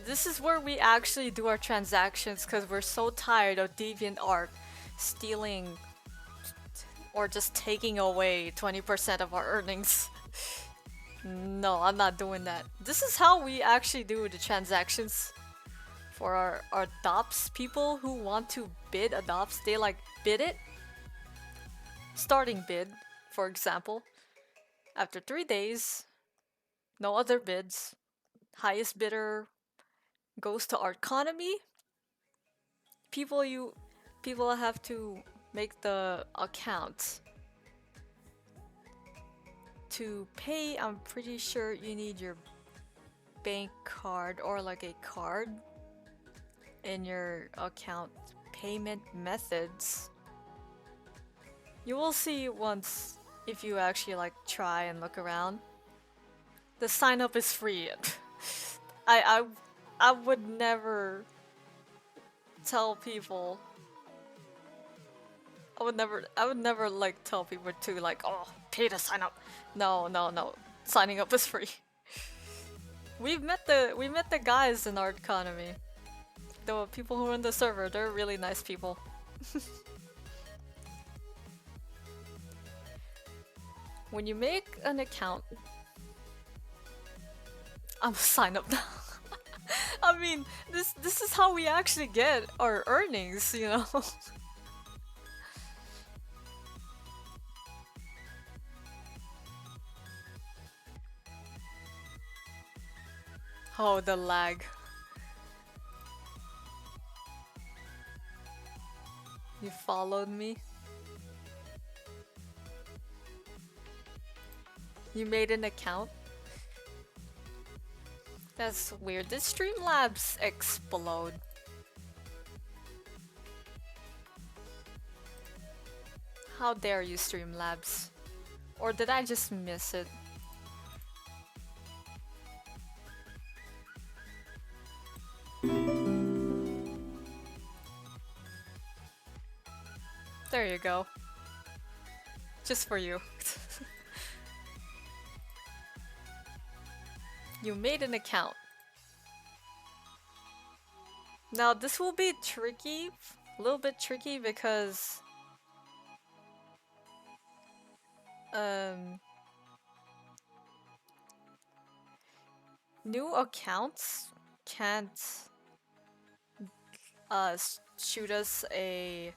Speaker 1: This is where we actually do our transactions because we're so tired of DeviantArt stealing or just taking away 20% of our earnings. No, I'm not doing that. This is how we actually do the transactions for our adopts. People who want to bid adopts, they like bid it. Starting bid, for example. After 3 days, no other bids. Highest bidder goes to Artconomy. People have to make the account to pay, I'm pretty sure you need your bank card or like a card in your account. Payment methods. You will see once if you actually like try and look around. The sign up is free. I would never tell people. I would never like tell people to like, oh, pay to sign up. No, no, no. Signing up is free. We met the guys in Artconomy. The people who run the server, they're really nice people. When you make an account, I'm sign up now. I mean, this is how we actually get our earnings, you know. Oh, the lag. You followed me? You made an account? That's weird. Did Streamlabs explode? How dare you, Streamlabs? Or did I just miss it? There you go. Just for you. You made an account. Now this will be tricky, a little bit tricky because new accounts can't shoot us a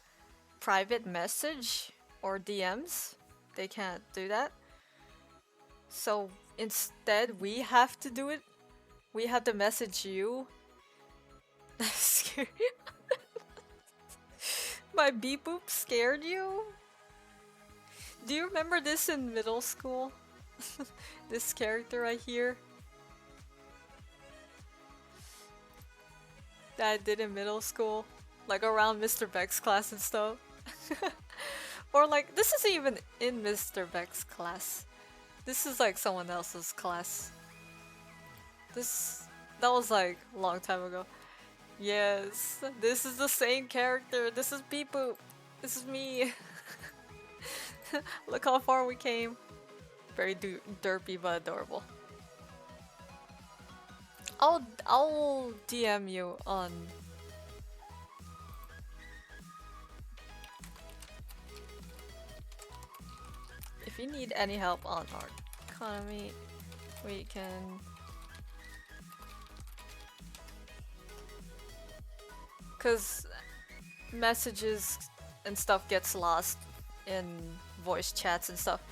Speaker 1: private message or DMs. They can't do that. So instead, we have to do it. We have to message you. That's scary. My beep boop scared you? Do you remember this in middle school? This character right here? That I did in middle school? Like around Mr. Beck's class and stuff? Or like, this isn't even in Mr. Beck's class. This is like someone else's class. That was like a long time ago. Yes, this is the same character. This is Beep Boop. This is me. Look how far we came. Very derpy but adorable. I'll DM you on. If you need any help on Artconomy, we can. Cause messages and stuff gets lost in voice chats and stuff.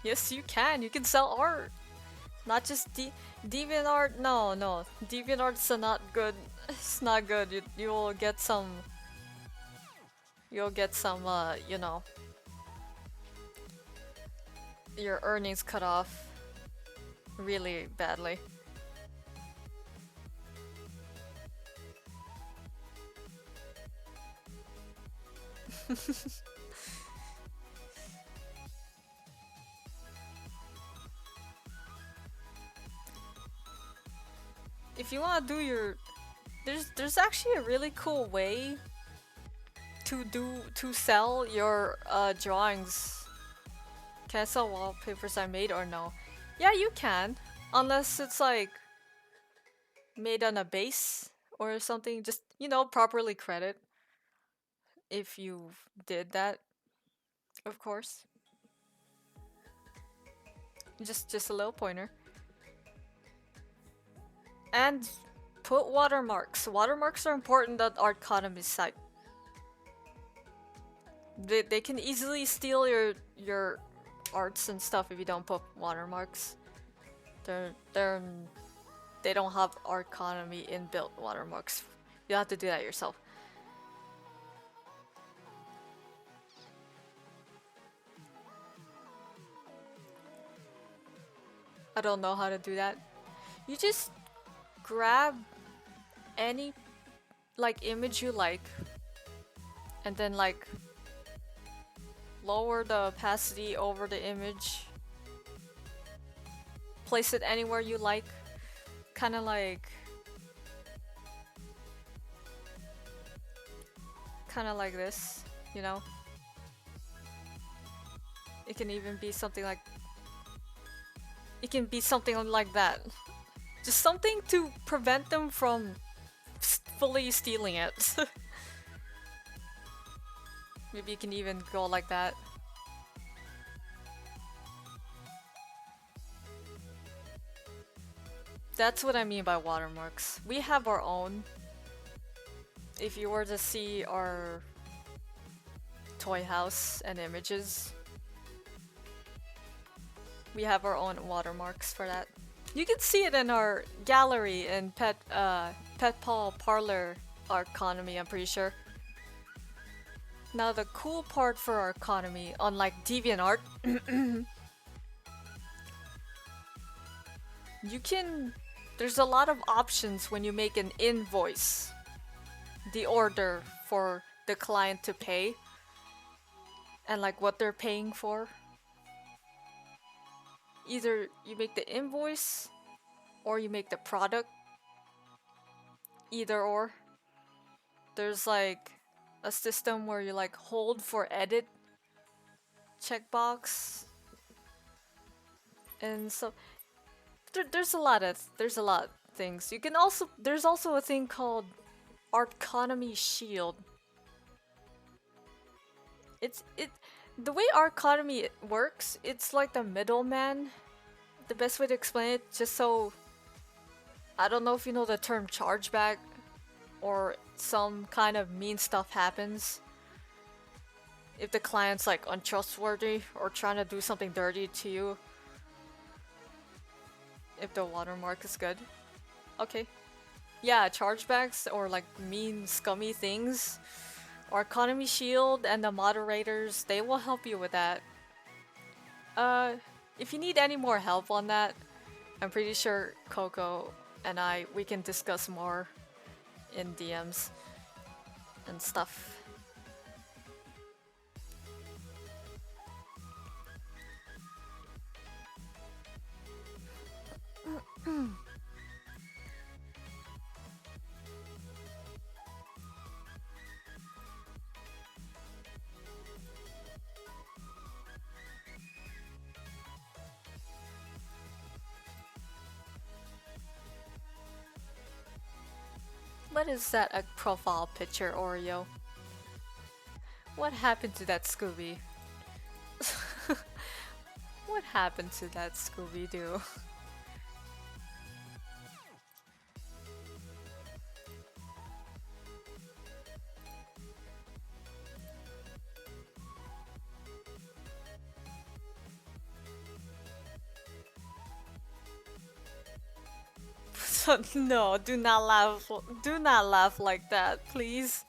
Speaker 1: Yes, you can. You can sell art, not just DeviantArt. No, no, DeviantArt's not good. It's not good. You will get some. You'll get some. You know, your earnings cut off really badly. If you want to do your, there's actually a really cool way to sell your drawings. Can I sell wallpapers I made or no? Yeah, you can, unless it's like made on a base or something. Just, you know, properly credit if you did that, of course. Just a little pointer. And put watermarks. Watermarks are important on Artconomy's site. They can easily steal your arts and stuff if you don't put watermarks. They don't have Artconomy inbuilt watermarks. You have to do that yourself. I don't know how to do that. You just grab any like image you like and then like lower the opacity over the image, place it anywhere you like, kind of like this, you know. It can even be something like that, just something to prevent them from fully stealing it. Maybe you can even go like that. That's what I mean by watermarks. We have our own. If you were to see our toy house and images, we have our own watermarks for that. You can see it in our gallery in PetPawlParlor Artconomy, I'm pretty sure. Now the cool part for Artconomy, unlike DeviantArt, there's a lot of options when you make an invoice, the order for the client to pay, and like what they're paying for. Either you make the invoice or you make the product. Either or. There's like a system where you like hold for edit checkbox, and so there's a lot of things. You can also there's also a thing called Artconomy Shield. The way Artconomy works, it's like the middleman. The best way to explain it, just so I don't know if you know the term chargeback or some kind of mean stuff happens. If the client's like untrustworthy or trying to do something dirty to you. If the watermark is good. Okay. Yeah, chargebacks or like mean scummy things. Artconomy Shield and the moderators, they will help you with that. If you need any more help on that, I'm pretty sure Coco and we can discuss more in DMs and stuff. What is that, a profile picture, Oreo? What happened to that Scooby? What happened to that Scooby-Doo? No, do not laugh. Do not laugh like that, please.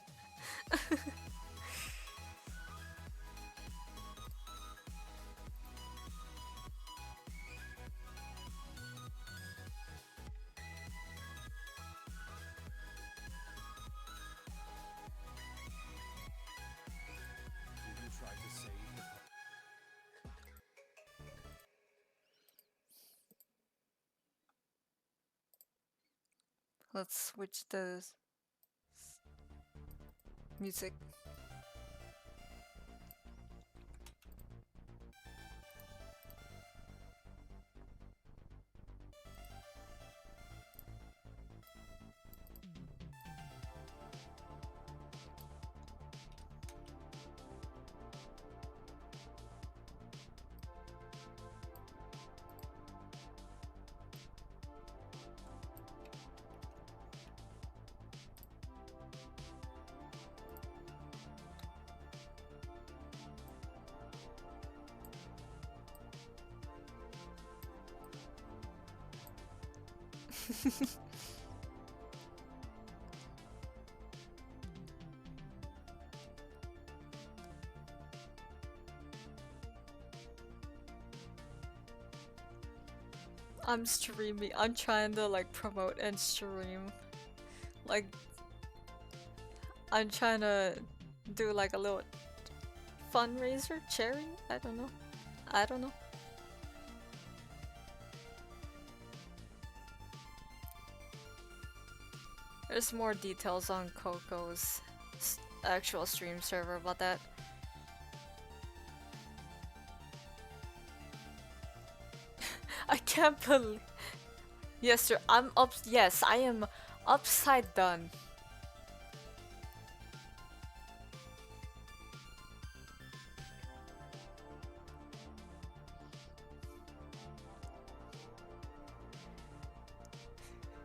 Speaker 1: Let's switch the music. I'm streaming. I'm trying to like promote and stream. Like, I'm trying to do like a little fundraiser, charity? I don't know. I don't know. There's more details on Coco's actual stream server about that. I can't believe. Yes, sir. I'm up. Yes, I am upside down.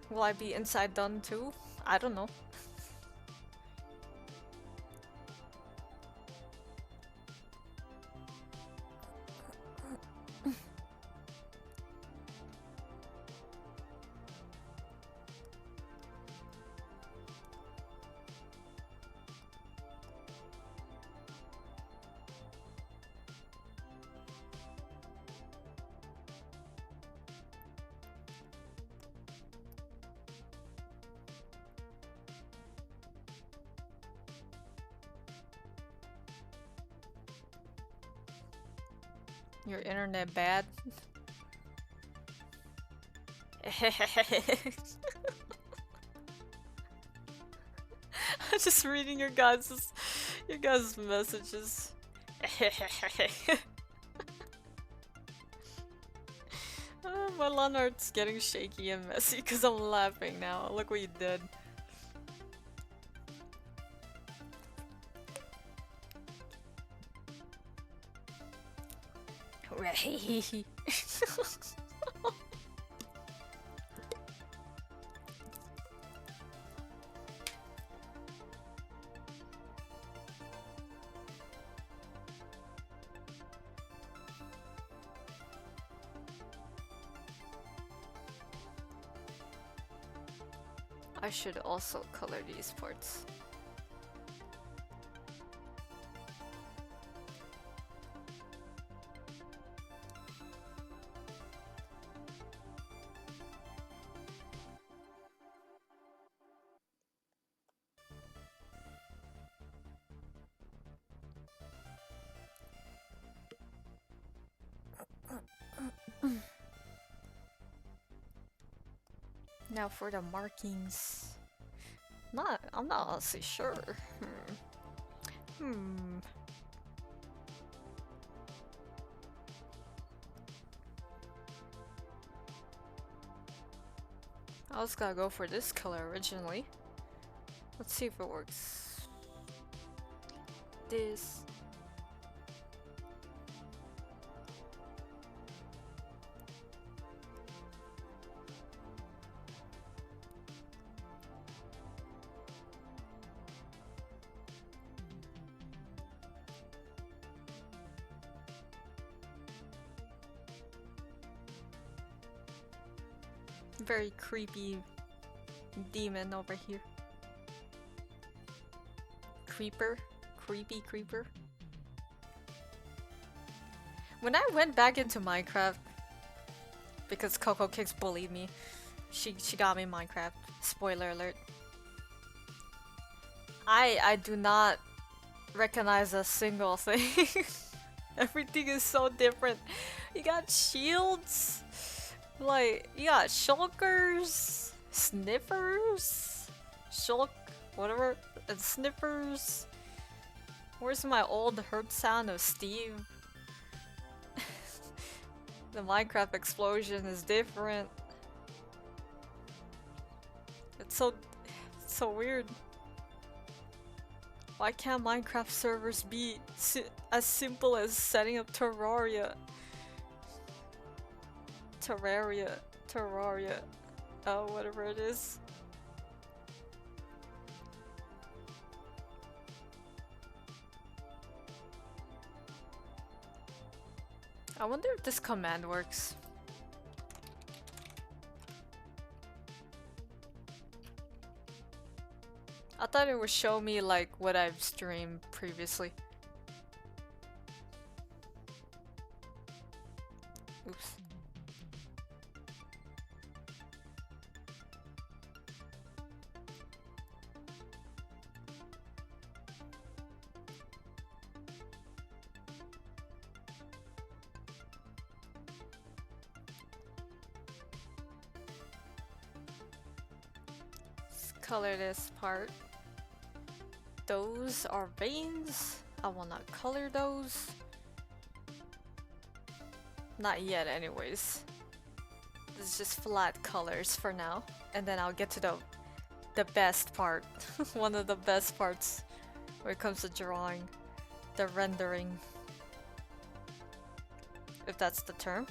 Speaker 1: Will I be inside down too? I don't know. Your internet bad? I'm just reading your guys' messages. My lawn art's getting shaky and messy because I'm laughing now. Look what you did. Right. I should also color these parts. Now for the markings. I'm not honestly sure. I was gonna go for this color originally. Let's see if it works. This. Very creepy demon over here. Creeper? Creepy creeper? When I went back into Minecraft, because CocoKiCKZ bullied me, she got me Minecraft. Spoiler alert. I do not recognize a single thing. Everything is so different. You got shields. Like, you got shulkers, sniffers, whatever, and sniffers. Where's my old herb sound of Steve? The Minecraft explosion is different. It's so weird. Why can't Minecraft servers be as simple as setting up Terraria? Terraria, oh, whatever it is. I wonder if this command works. I thought it would show me like what I've streamed previously. Oops. color this part. Those are veins. I will not color those. Not yet anyways. It's just flat colors for now. And then I'll get to the best part. One of the best parts when it comes to drawing. The rendering. If that's the term.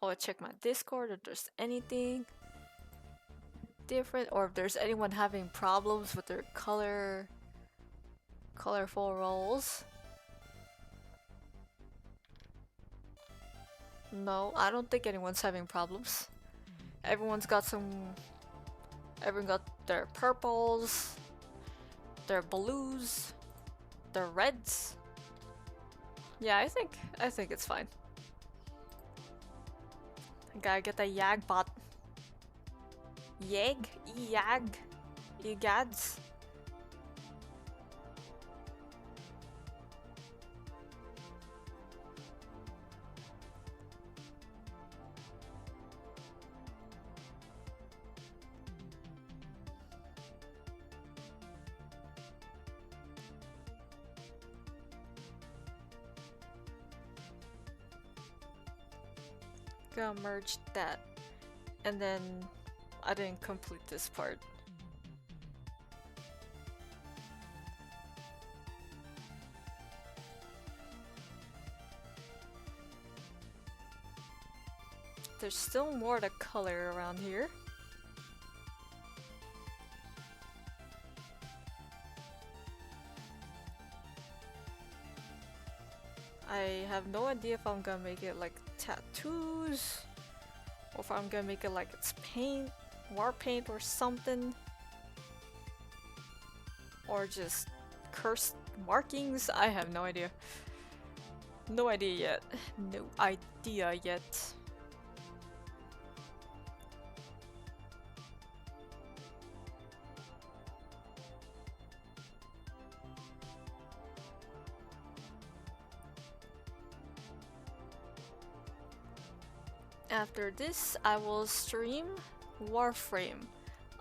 Speaker 1: I'll check my Discord if there's anything different or if there's anyone having problems with their colorful rolls. No, I don't think anyone's having problems. Everyone got their purples, their blues, their reds. Yeah, I think it's fine. I gotta get the Yag bot. Yag? Egads? Gonna merge that. And then I didn't complete this part. There's still more to color around here. I have no idea if I'm gonna make it like tattoos or if I'm gonna make it like it's paint, war paint or something, or just cursed markings. I have no idea. No idea yet. No idea yet. After this, I will stream Warframe.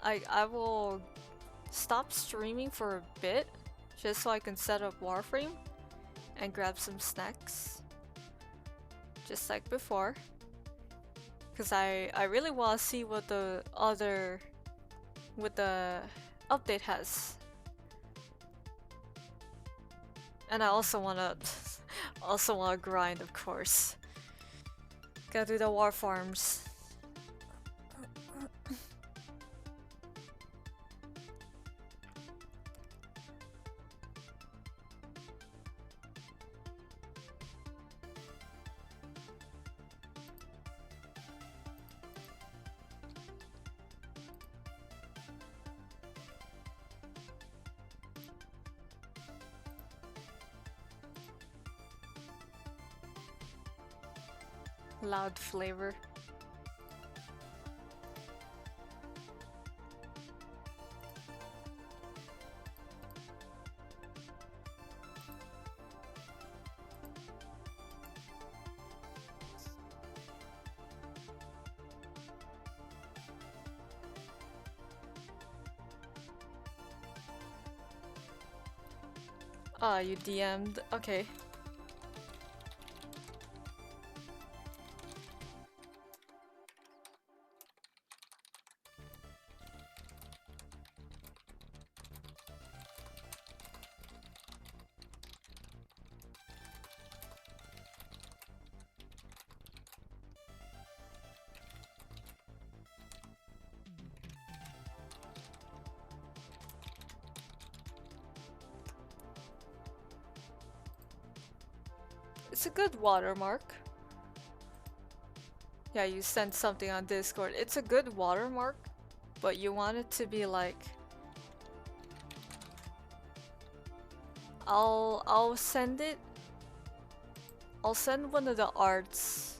Speaker 1: I will stop streaming for a bit, just so I can set up Warframe and grab some snacks, just like before. Cause I really want to see what the update has, and I also wanna grind, of course. Gotta do the war farms. Loud flavor. Ah, you DM'd. Okay. It's a good watermark. Yeah, you sent something on Discord. It's a good watermark, but you want it to be like... I'll send it. I'll send one of the arts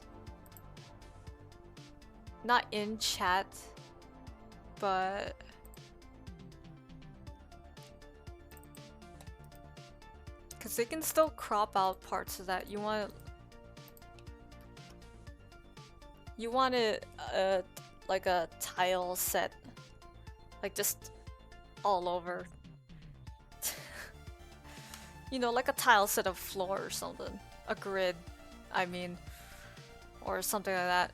Speaker 1: not in chat, but because they can still crop out parts of that. You want it like a tile set, like just all over. You know, like a tile set of floor or something. A grid, I mean, or something like that.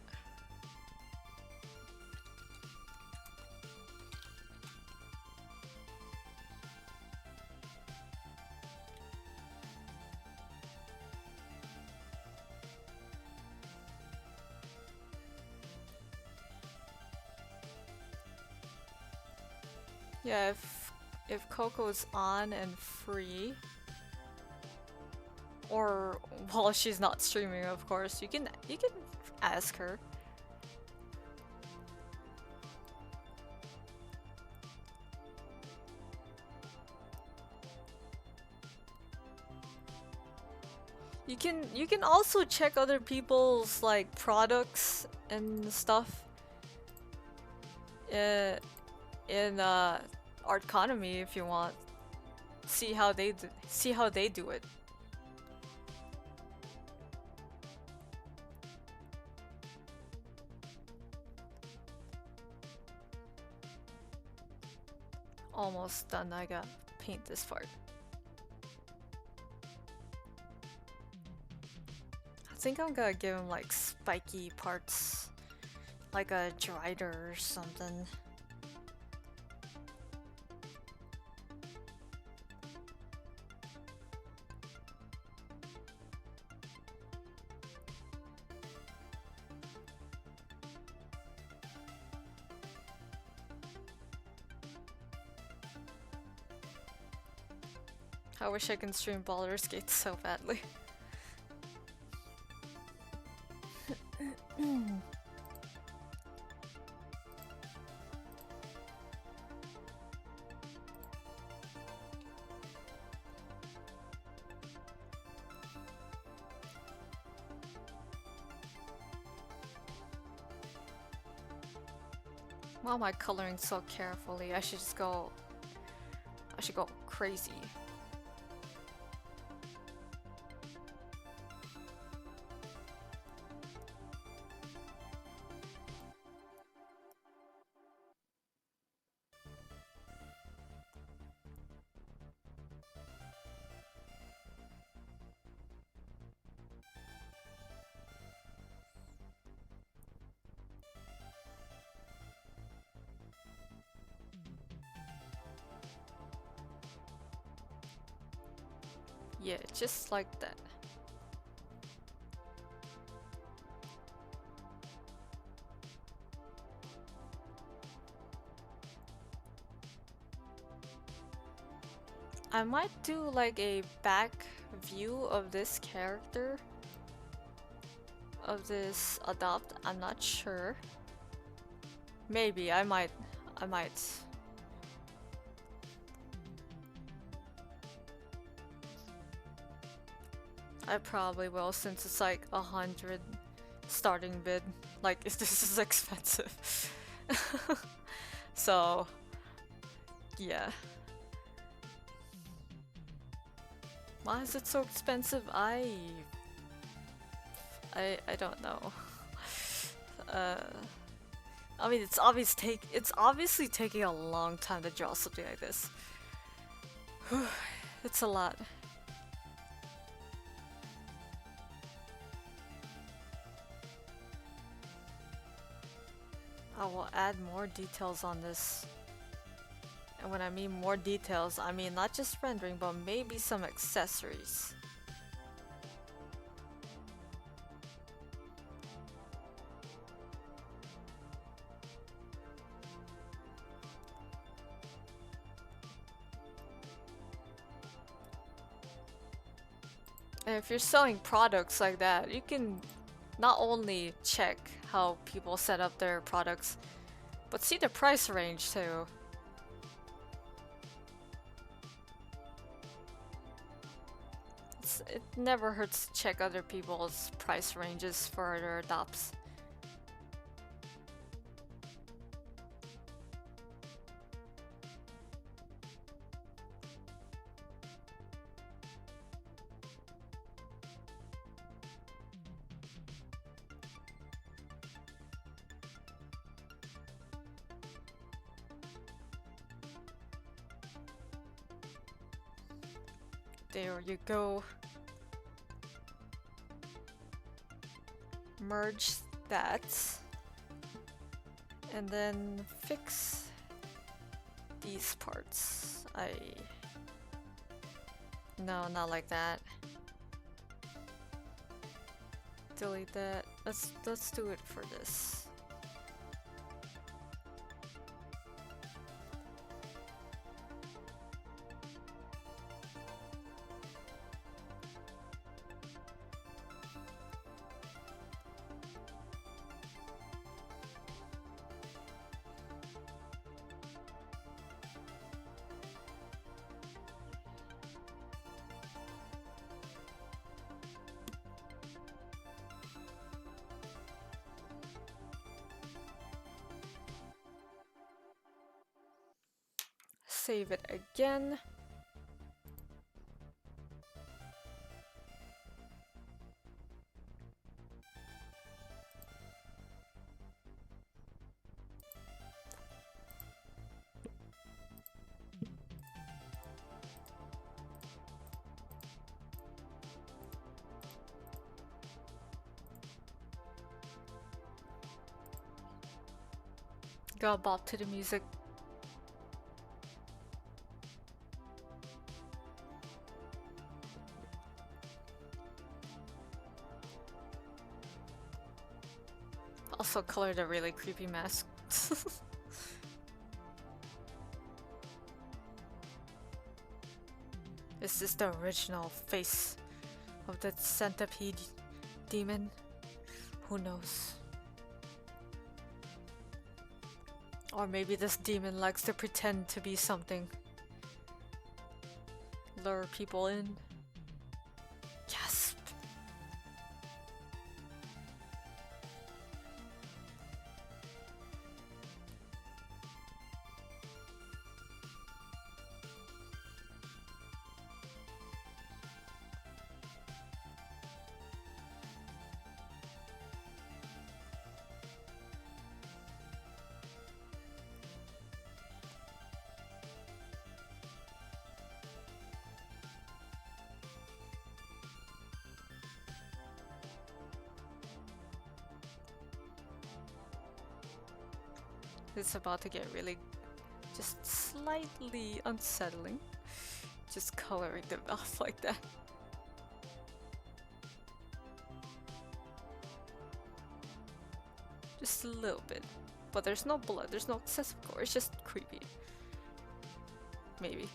Speaker 1: Yeah, if Coco's on and free, or while she's not streaming, of course, you can ask her. You can also check other people's like products and stuff in Artconomy if you want. See how they do it. Almost done. I got paint this part. I think I'm gonna give him like spiky parts, like a drider or something. I wish I can stream Baldur's Gate so badly. Why am I coloring so carefully? I should go crazy. Yeah, just like that. I might do like a back view of this character, of this adopt. I'm not sure. Maybe I might. I probably will, since it's like 100 starting bid. Like, this is expensive. So, yeah. Why is it so expensive? I don't know. I mean, it's obviously taking a long time to draw something like this. It's a lot. I will add more details on this. And when I mean more details, I mean not just rendering, but maybe some accessories. And if you're selling products like that, you can not only check how people set up their products, but see the price range too. It never hurts to check other people's price ranges for their adopts. There you go. Merge that. And then fix these parts. No, not like that. Delete that. Let's do it for this. Save it again. Got bop to the music. Also colored a really creepy mask. Is this the original face of the Centipede demon? Who knows? Or maybe this demon likes to pretend to be something. Lure people in. Gasp! It's about to get really, just slightly unsettling. Just coloring the mouth like that. Just a little bit. But there's no blood, there's no excessive gore, it's just creepy. Maybe.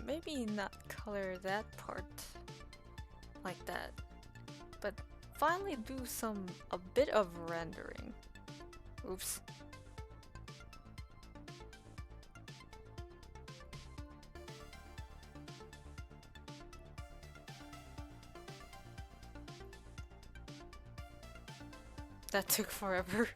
Speaker 1: Maybe not color that part like that, but finally do a bit of rendering. Oops. That took forever.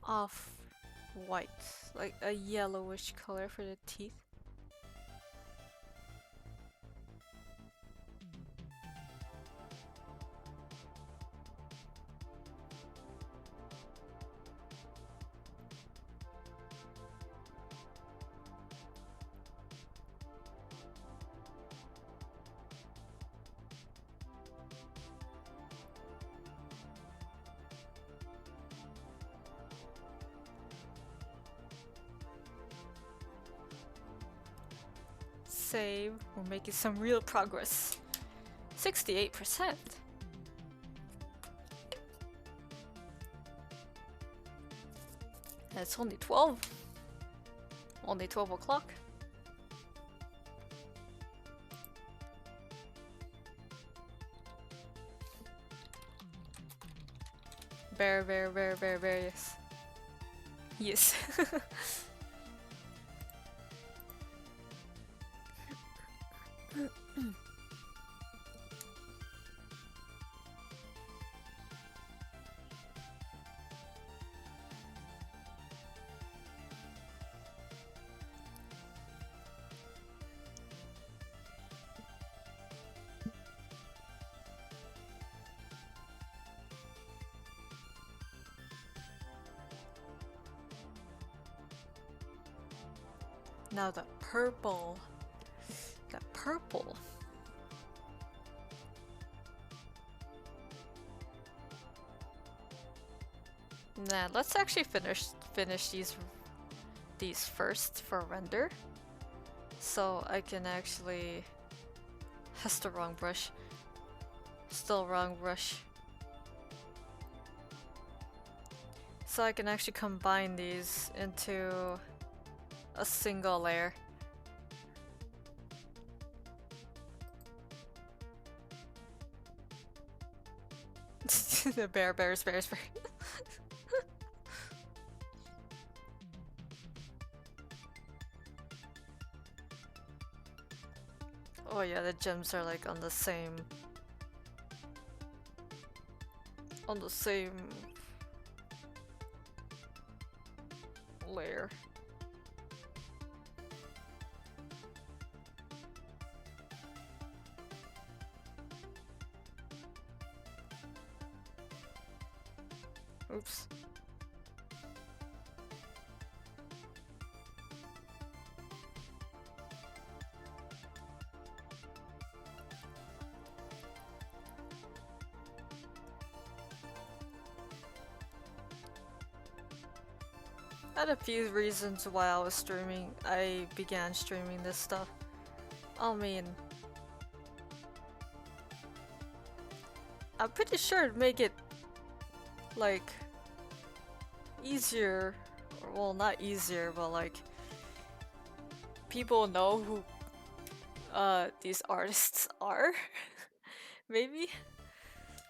Speaker 1: Off white, like a yellowish color for the teeth. save. We're making some real progress. 68%. It's only 12. Only 12 o'clock. Very, yes. Yes. Now the purple. The purple. Nah, let's actually finish these first for render. So I can actually... That's the wrong brush. Still wrong brush. So I can actually combine these into a single layer. The bears. Oh yeah, the gems are like on the same layer. Oops. I had a few reasons why I began streaming this stuff. I mean, I'm pretty sure it'd make it like easier, well, not easier, but like people know who these artists are. Maybe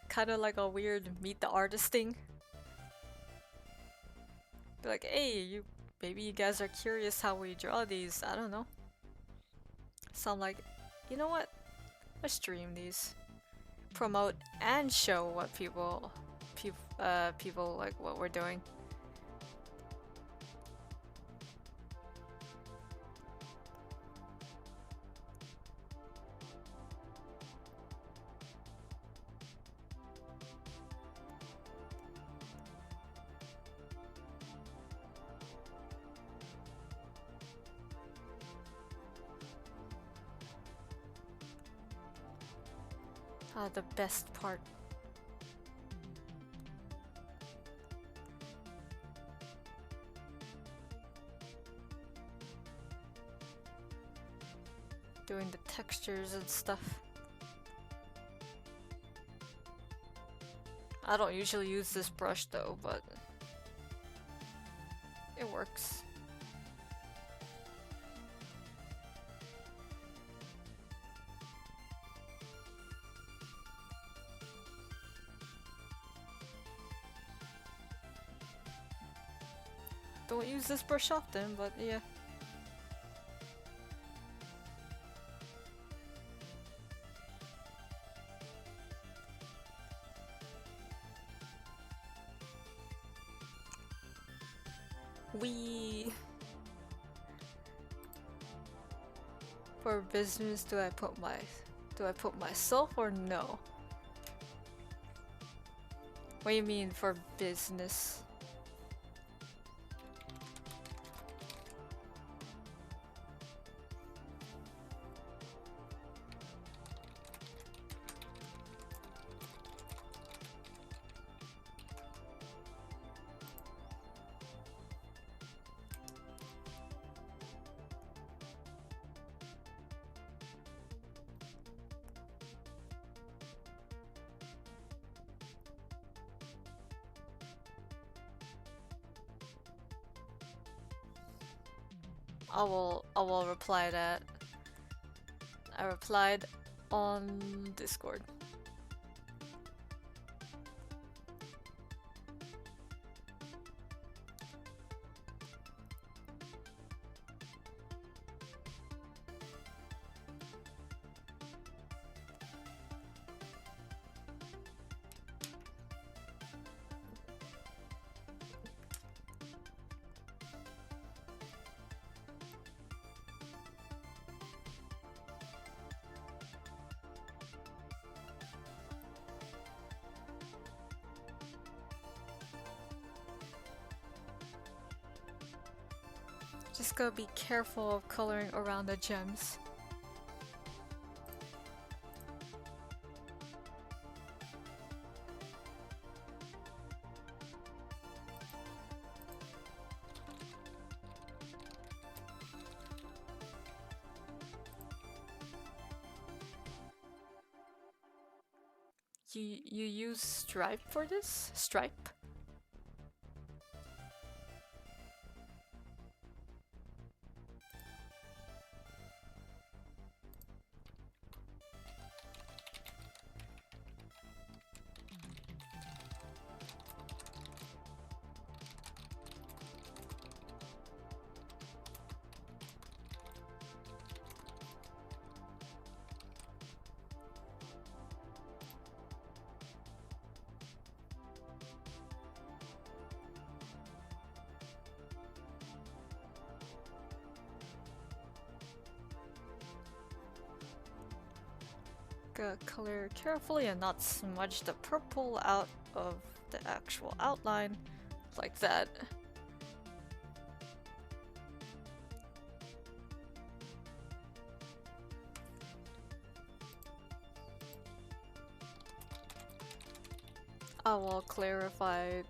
Speaker 1: kind of like a weird meet the artist thing. Be like, hey, maybe you guys are curious how we draw these. I don't know. So I'm like, you know what? Let's stream these, promote and show what people like what we're doing. The best part. Doing the textures and stuff. I don't usually use this brush though, but it works. Don't use this brush often, but yeah. For business, do I put myself or no? What do you mean for business? I will reply that. I replied on Discord. Just gotta be careful of coloring around the gems. You use stripe for this? Stripe? Gotta color carefully and not smudge the purple out of the actual outline like that. I will clarify.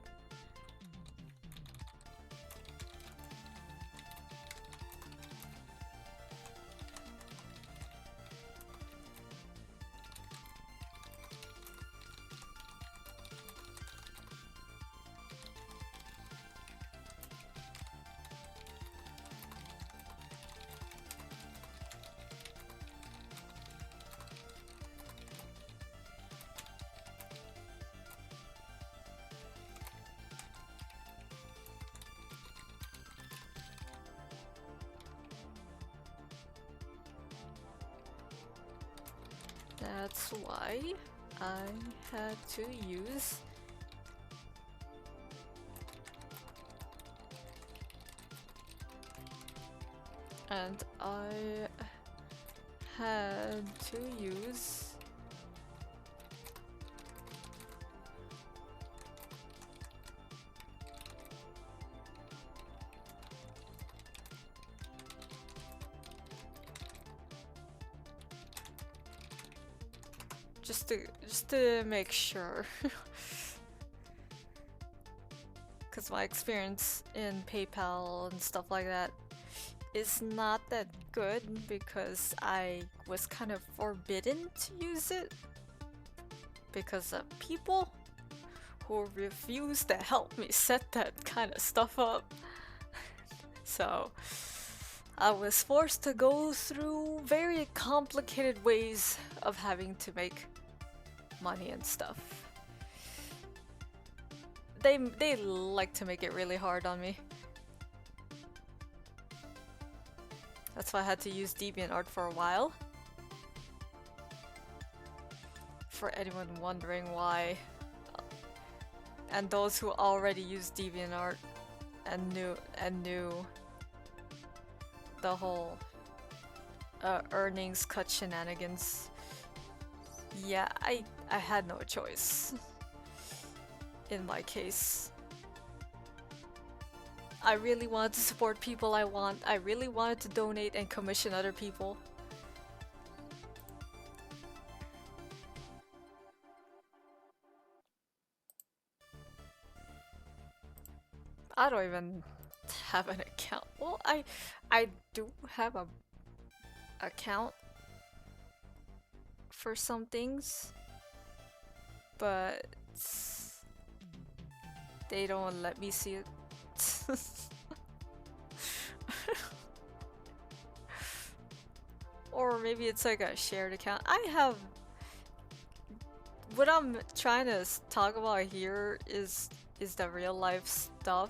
Speaker 1: That's why I had to use just to make sure. Because my experience in PayPal and stuff like that is not that good because I was kind of forbidden to use it because of people who refused to help me set that kind of stuff up. So I was forced to go through very complicated ways of having to make money and stuff. They like to make it really hard on me. That's why I had to use DeviantArt for a while. For anyone wondering why, and those who already use DeviantArt and knew the whole earnings cut shenanigans. Yeah, I had no choice. In my case, I really wanted to support people I really wanted to donate and commission other people. I don't even have an account. Well, I do have a account for some things, but they don't let me see it. Or maybe it's like a shared account. I have... What I'm trying to talk about here is the real life stuff.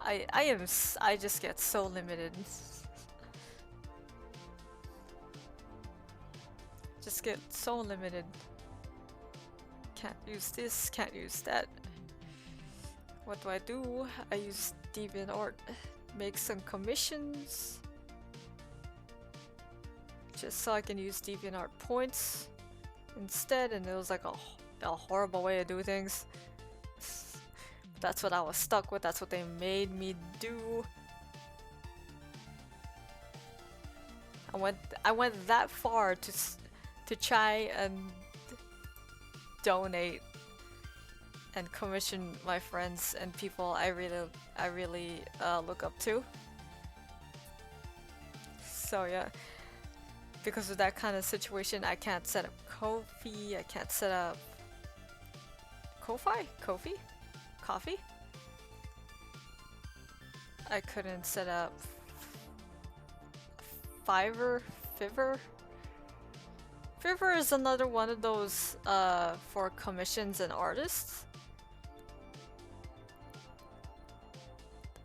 Speaker 1: I just get so limited. Just get so limited. Can't use this, can't use that. What do? I use DeviantArt. Make some commissions. Just so I can use DeviantArt points instead, and it was like a horrible way to do things. That's what I was stuck with, that's what they made me do. I went that far to try and donate and commission my friends and people I really look up to. So yeah, because of that kind of situation, I can't set up Ko-fi, I can't set up Ko-fi? Ko-fi? Coffee? I couldn't set up Fiverr? Fiverr is another one of those for commissions and artists.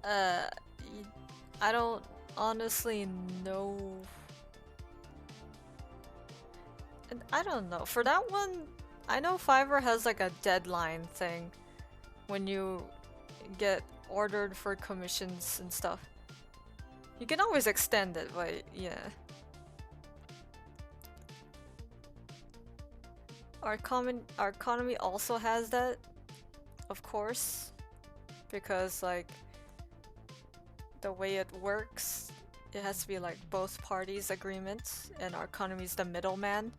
Speaker 1: I don't honestly know. And I don't know. For that one, I know Fiverr has like a deadline thing when you get ordered for commissions and stuff. You can always extend it, but yeah. Artconomy also has that, of course, because like the way it works, it has to be like both parties' agreements, and Artconomy's the middleman.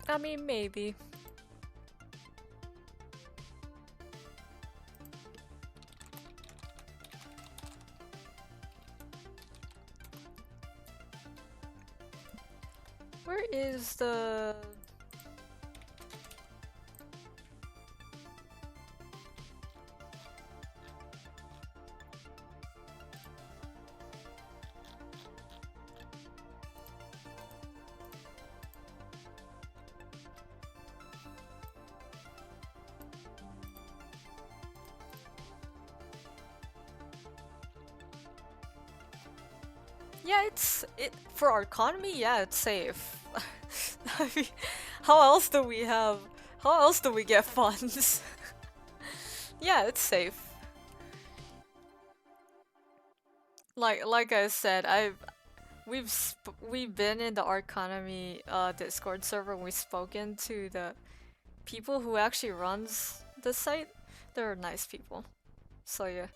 Speaker 1: I mean, maybe. Where is the... Yeah, for Artconomy, yeah, it's safe. I mean, how else do we get funds? Yeah, it's safe. Like I said, we've been in the Artconomy Discord server, and we've spoken to the people who actually runs the site. They're nice people. So yeah.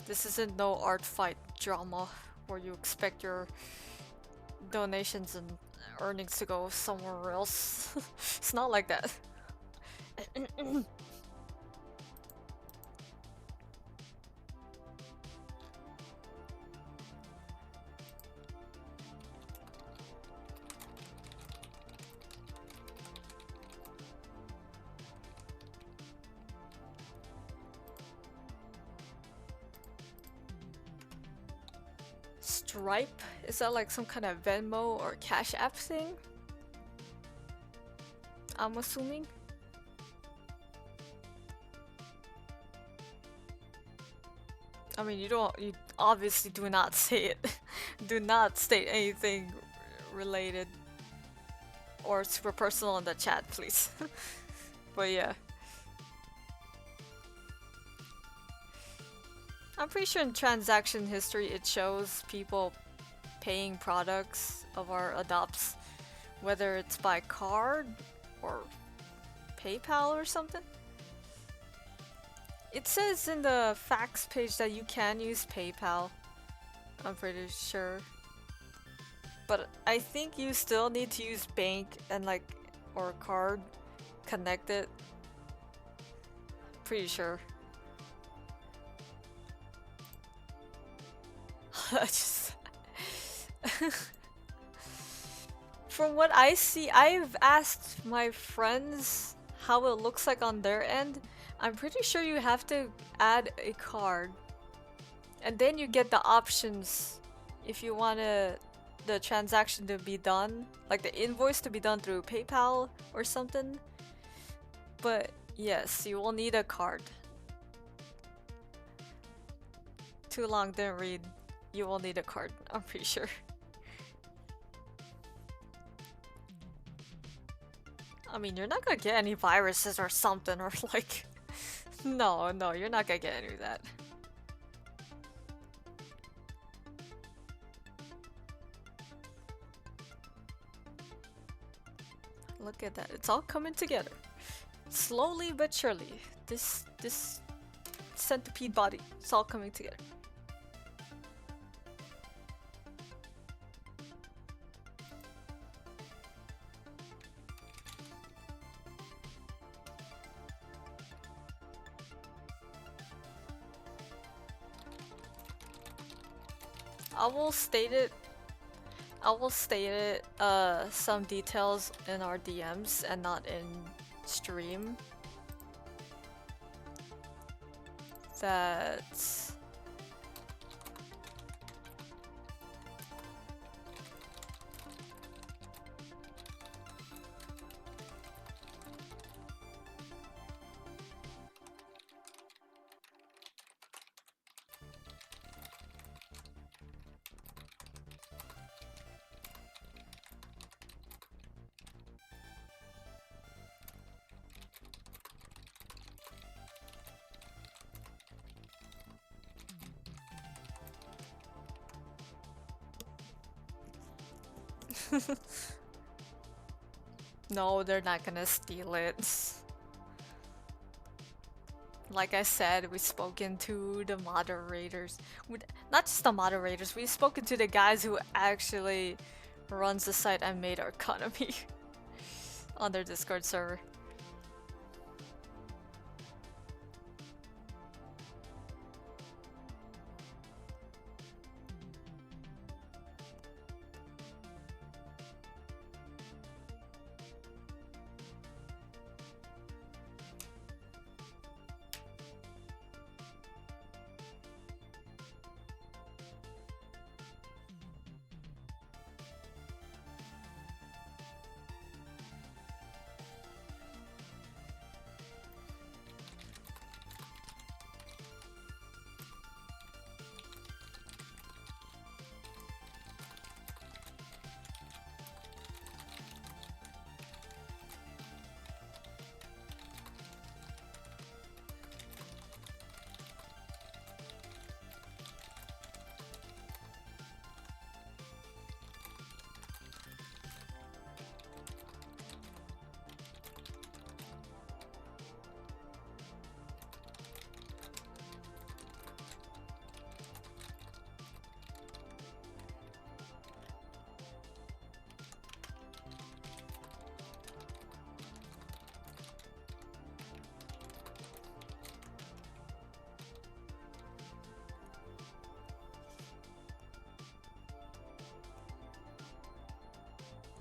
Speaker 1: This isn't no art fight drama where you expect your donations and earnings to go somewhere else. It's not like that. Stripe? Is that like some kind of Venmo or Cash App thing? I'm assuming. I mean, you obviously do not say it. Do not state anything related or super personal in the chat, please. But yeah. I'm pretty sure in transaction history it shows people paying products of our adopts, whether it's by card or PayPal or something. It says in the facts page that you can use PayPal, I'm pretty sure. But I think you still need to use bank and like, or card connected. Pretty sure. I just... From what I see, I've asked my friends how it looks like on their end. I'm pretty sure you have to add a card. And then you get the options if you want the transaction to be done, like the invoice to be done through PayPal or something. But yes, you will need a card. Too long, didn't read. You will need a card, I'm pretty sure. I mean, you're not gonna get any viruses or something, or like... No, you're not gonna get any of that. Look at that, it's all coming together. Slowly but surely. This centipede body, it's all coming together. I will state it, some details in our DMs and not in stream. That... No, they're not gonna steal it. Like I said, we've spoken to the moderators. Not just the moderators, we've spoken to the guys who actually runs the site and made Artconomy on their Discord server.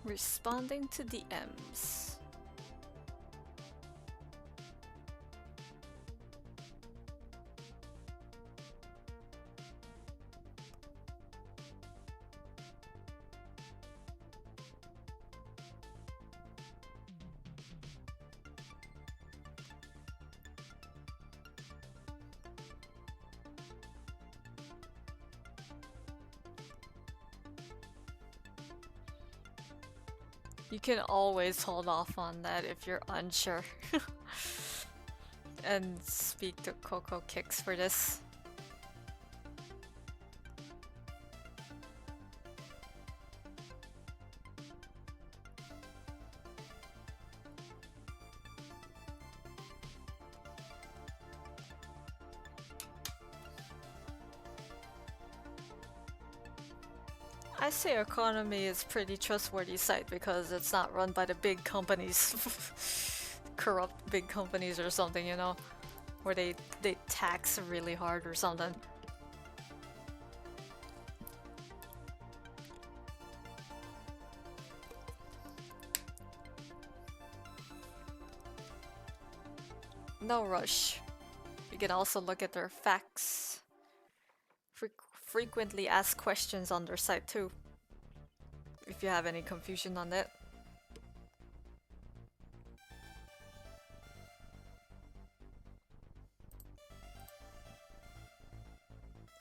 Speaker 1: Responding to DMs. You can always hold off on that if you're unsure. And speak to CocoKiCKZ for this. I say Artconomy is pretty trustworthy site because it's not run by the big companies. Corrupt big companies or something, you know? Where they tax really hard or something. No rush. You can also look at their facts. Frequently asked questions on their site too, if you have any confusion on it.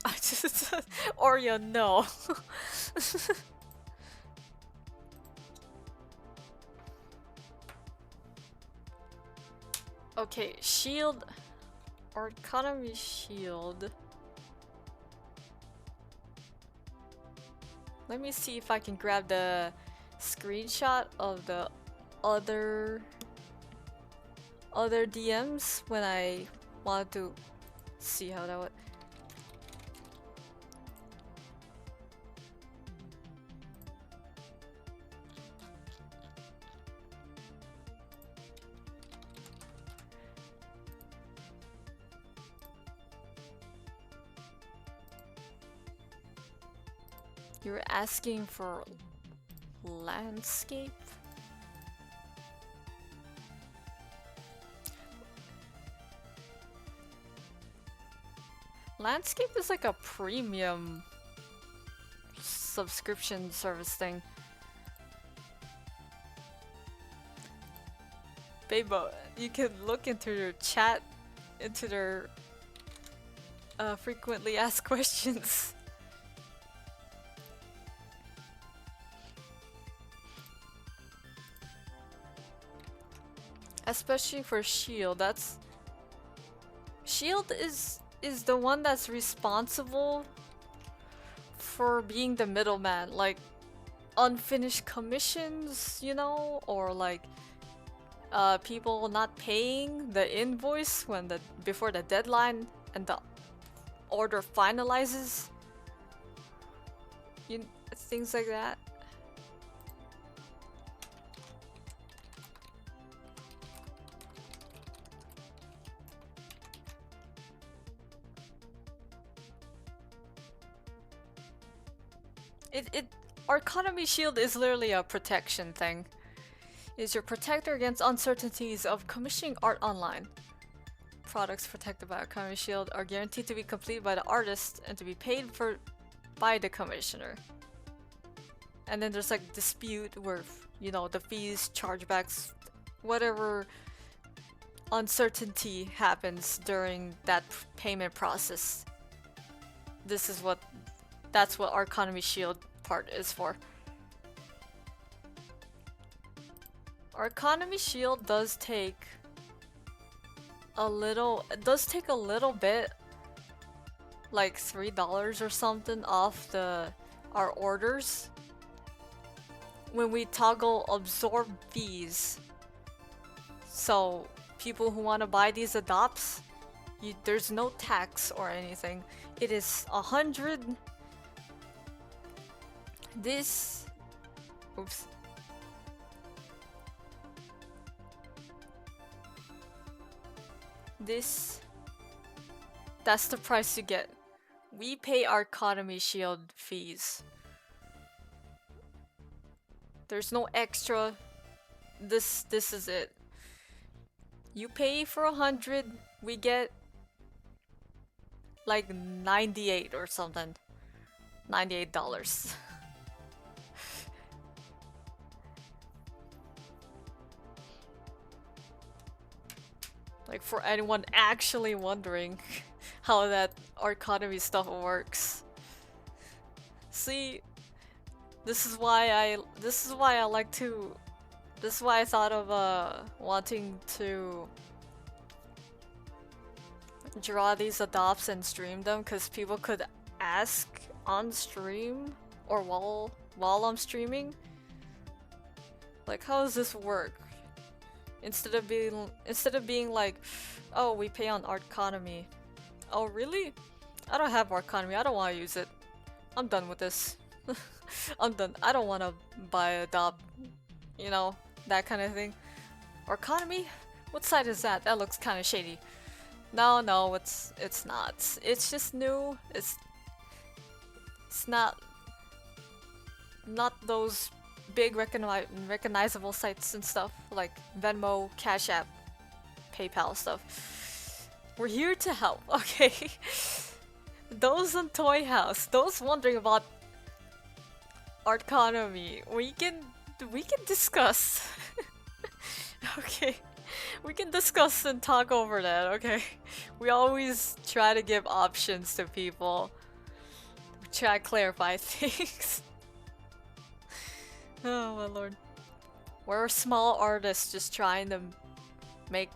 Speaker 1: I just Oreo, no. Okay, shield. Artconomy shield. Let me see if I can grab the screenshot of the other DMs when I wanted to see how that would. You were asking for landscape? Landscape is like a premium subscription service thing. Babo, you can look into their chat, into their frequently asked questions. Especially for Shield, that's... Shield is the one that's responsible for being the middleman, like unfinished commissions, you know, or like people not paying the invoice when before the deadline and the order finalizes. Things like that. Artconomy Shield is literally a protection thing. It's your protector against uncertainties of commissioning art online. Products protected by Artconomy Shield are guaranteed to be completed by the artist and to be paid for by the commissioner. And then there's like dispute where, you know, the fees, chargebacks, whatever uncertainty happens during that payment process. That's what Artconomy Shield part is for. Artconomy Shield does take a little bit, like $3 or something off our orders when we toggle absorb fees. So people who want to buy these adopts, there's no tax or anything. It is 100. This, oops. That's the price you get. We pay Artconomy Shield fees. There's no extra. This is it. You pay for 100, we get like 98 or something. $98. Like, for anyone actually wondering how that Artconomy stuff works. See, this is why I thought of wanting to draw these adopts and stream them, because people could ask on stream or while I'm streaming, like, how does this work? Instead of being like, oh, we pay on Artconomy. Oh, really? I don't have Artconomy. I don't want to use it. I'm done with this. I'm done. I don't want to buy Adopt. You know, that kind of thing. Artconomy? What site is that? That looks kind of shady. No, it's not. It's just new. It's not those big recognizable sites and stuff like Venmo, Cash App, PayPal stuff. We're here to help, okay? Those on Toy House, those wondering about Artconomy, we can discuss. Okay, we can discuss and talk over that, okay? We always try to give options to people. We try to clarify things. Oh my lord. We're small artists just trying to make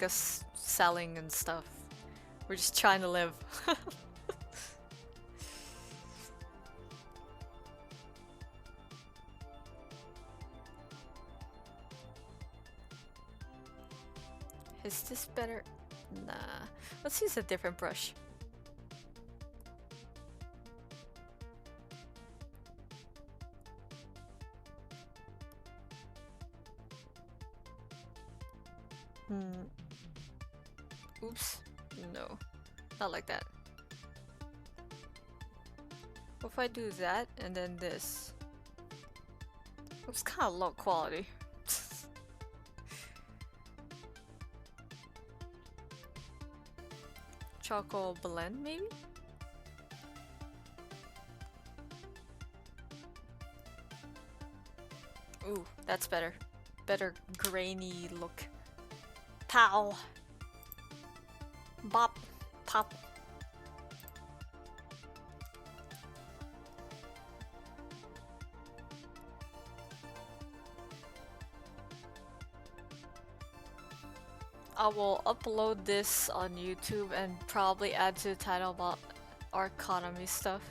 Speaker 1: us selling and stuff. We're just trying to live. Is this better? Nah. Let's use a different brush. Oops. No. Not like that. What if I do that and then this? Looks kind of low quality. Choco blend, maybe? Ooh, that's better. Better grainy look. Pow! Bop! Pop! I will upload this on YouTube and probably add to the title about Artconomy stuff.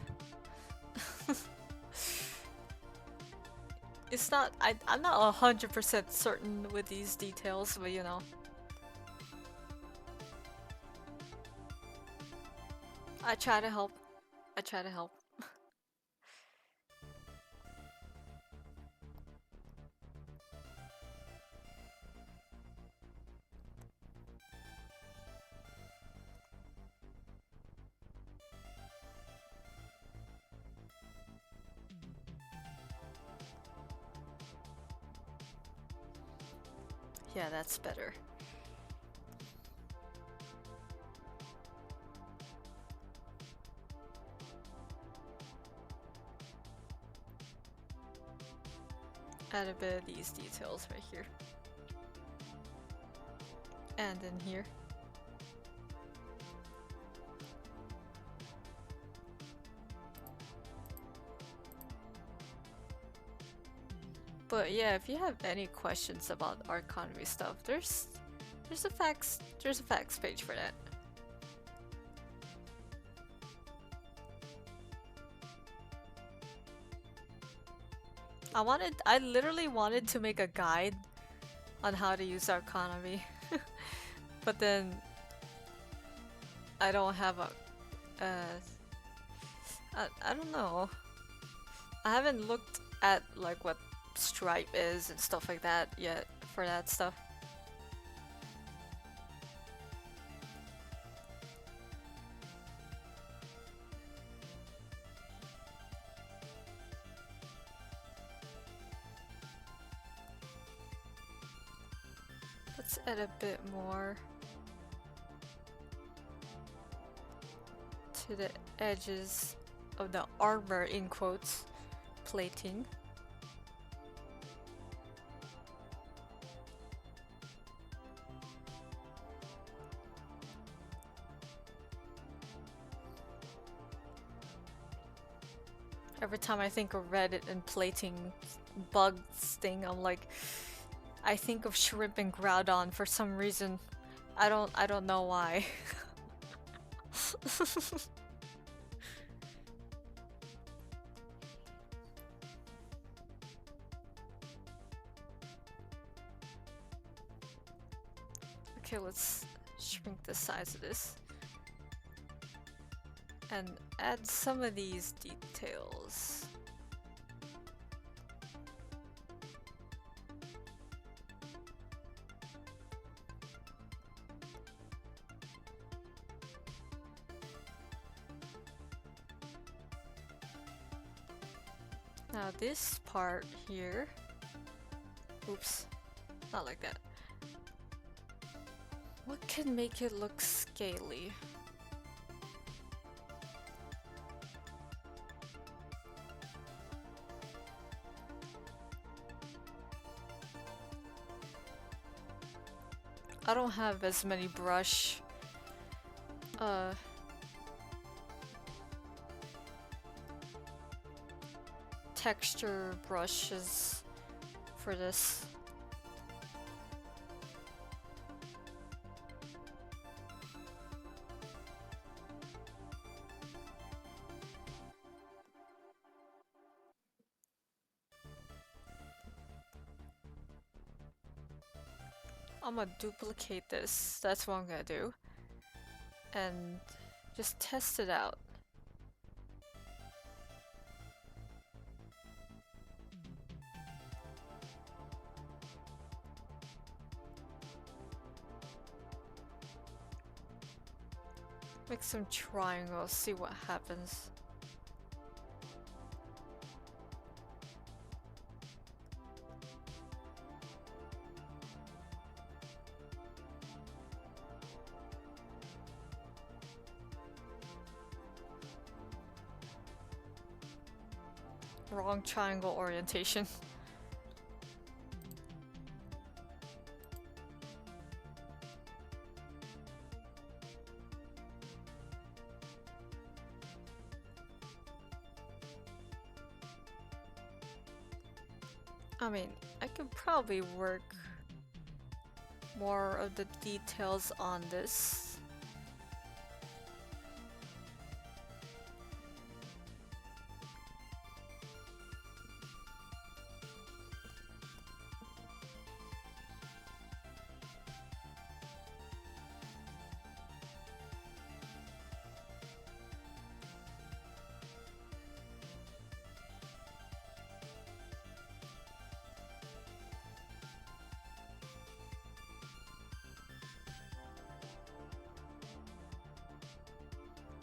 Speaker 1: It's not, I'm not 100% certain with these details, but you know. I try to help. I try to help. Yeah, that's better. Add a bit of these details right here. And in here. But yeah, if you have any questions about Artconomy stuff, there's a facts page for that. I literally wanted to make a guide on how to use Artconomy. But then I don't have a I don't know. I haven't looked at like what Stripe is and stuff like that yet for that stuff. Let's add a bit more to the edges of the armor, in quotes, plating. Every time I think of Reddit and plating bugs thing, I'm like, I think of shrimp and groudon for some reason. I don't know why. Okay, let's shrink the size of this. And add some of these details. Now this part here, oops, not like that. What can make it look scaly? I don't have as many brush texture brushes for this. I'm gonna duplicate this, that's what I'm gonna do, and just test it out. Make some triangles, see what happens. Wrong triangle orientation. I mean, I could probably work more of the details on this.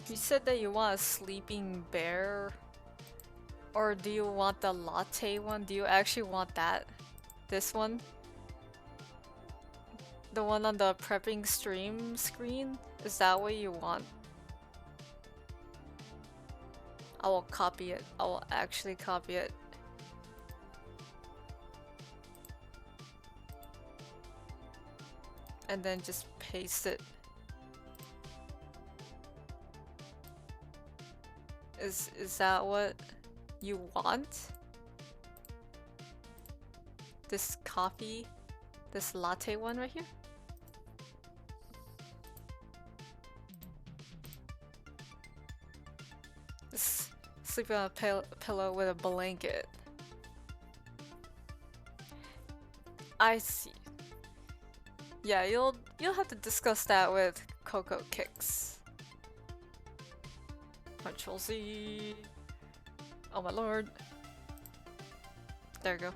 Speaker 1: You said that you want a sleeping bear, or do you want the latte one? Do you actually want that? This one? The one on the prepping stream screen? Is that what you want? I will copy it. I will actually copy it. And then just paste it. Is that what you want? This coffee? This latte one right here? Sleeping on a pillow with a blanket. I see. Yeah, you'll have to discuss that with CocoKiCKZ. Control Z. Oh my lord. There you go.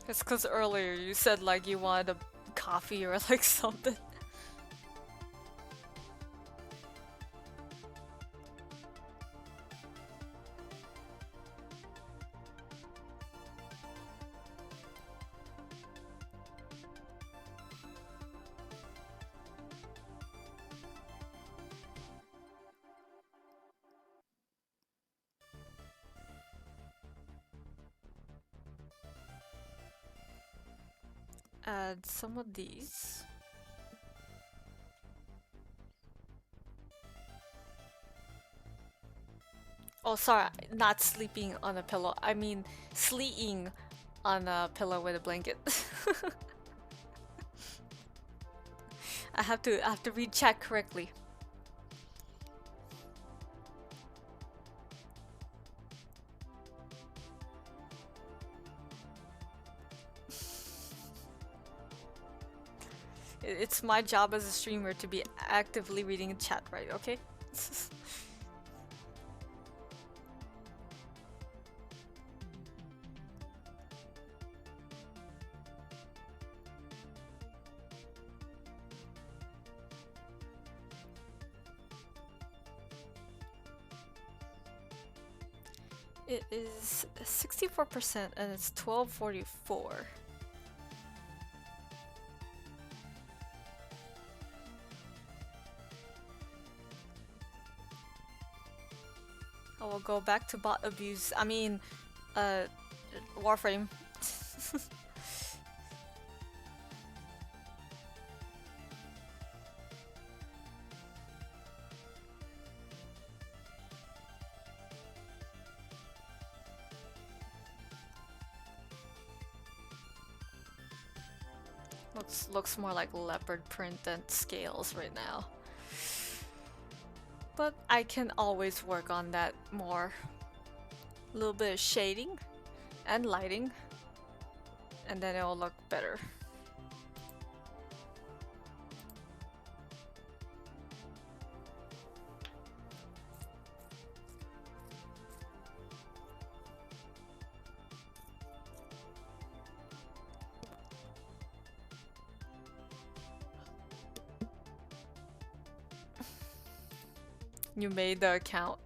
Speaker 1: It's cause earlier you said like you wanted a coffee or like something. Add some of these. Oh, sorry, not sleeping on a pillow. I mean, sleeping on a pillow with a blanket. I have to recheck correctly. It's my job as a streamer to be actively reading chat, right? Okay? It is 64% and it's 12:44. I will go back to bot abuse. I mean, Warframe. Looks more like leopard print than scales right now. But I can always work on that more. A little bit of shading and lighting, and then it will look better. You made the account.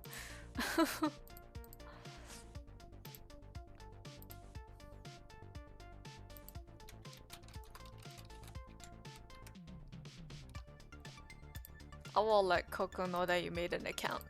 Speaker 1: I will let Coco know that you made an account.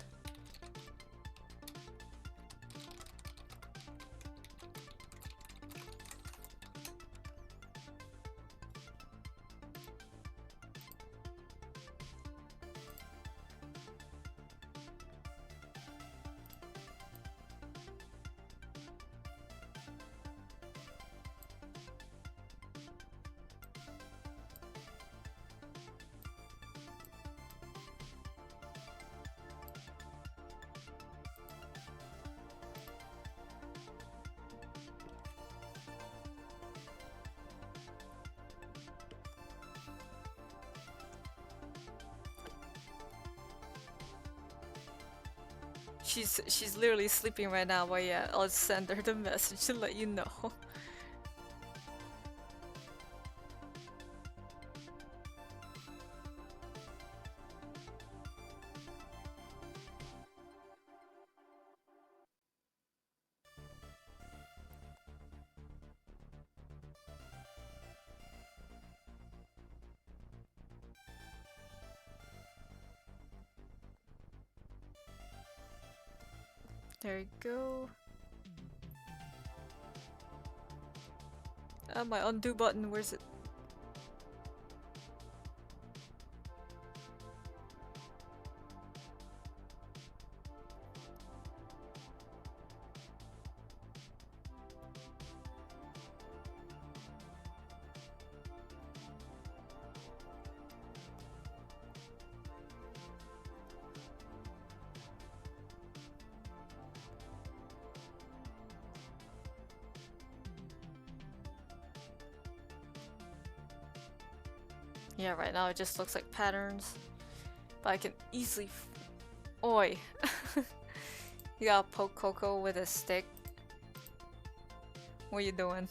Speaker 1: She's literally sleeping right now, but yeah, I'll send her the message to let you know. There you go. My undo button, where's it? Yeah, right now it just looks like patterns. But I can easily Oi! You gotta poke Coco with a stick. What are you doing?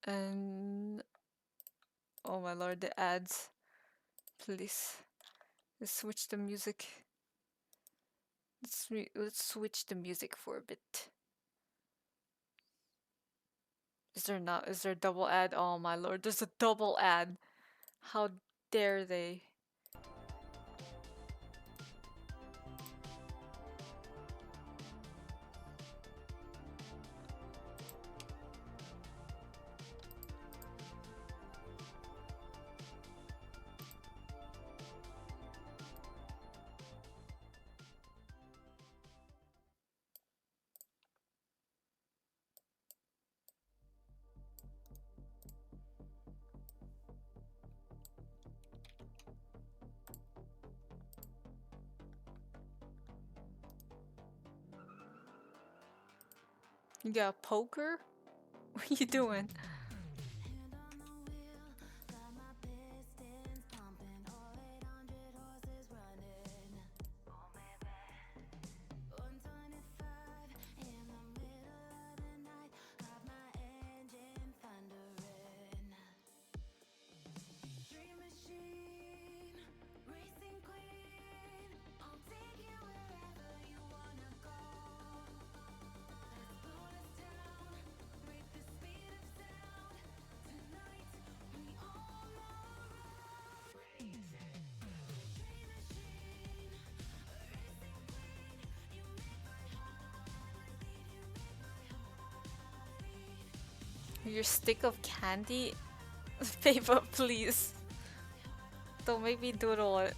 Speaker 1: And oh my lord, the ads. Please. Let's switch the music. Let's switch the music for a bit. Is there a double ad? Oh my lord, there's a double ad. How dare they? You got a poker? What are you doing? Your stick of candy? Paper, please. Don't make me doodle it.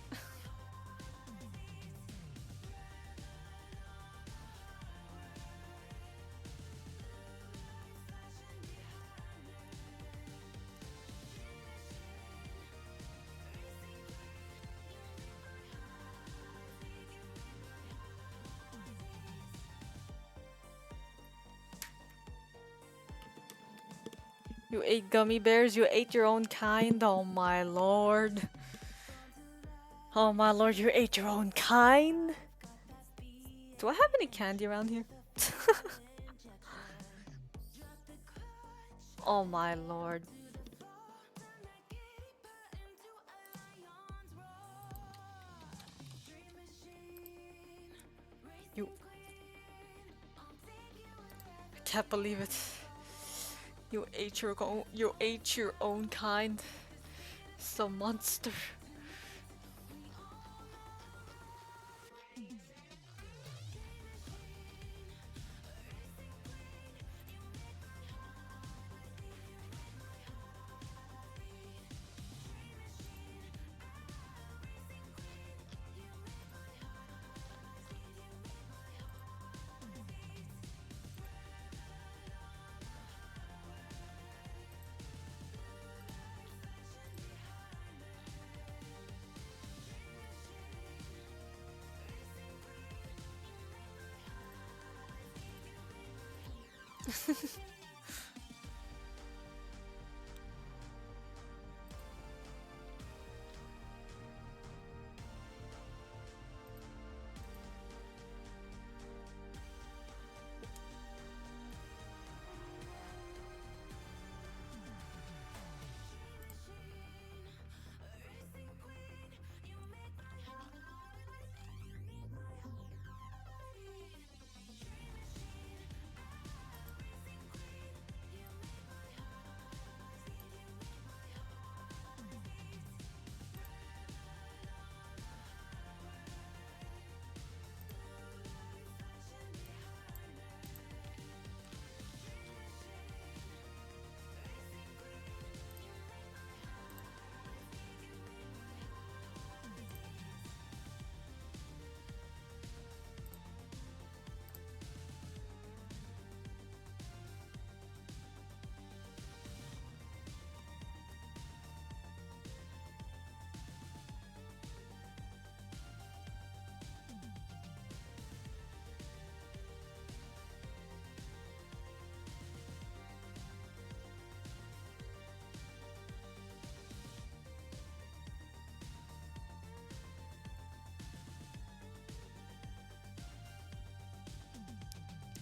Speaker 1: You ate gummy bears? You ate your own kind? Oh my lord. Oh my lord, you ate your own kind? Do I have any candy around here? Oh my lord. You... I can't believe it. You ate your own kind. Some monster.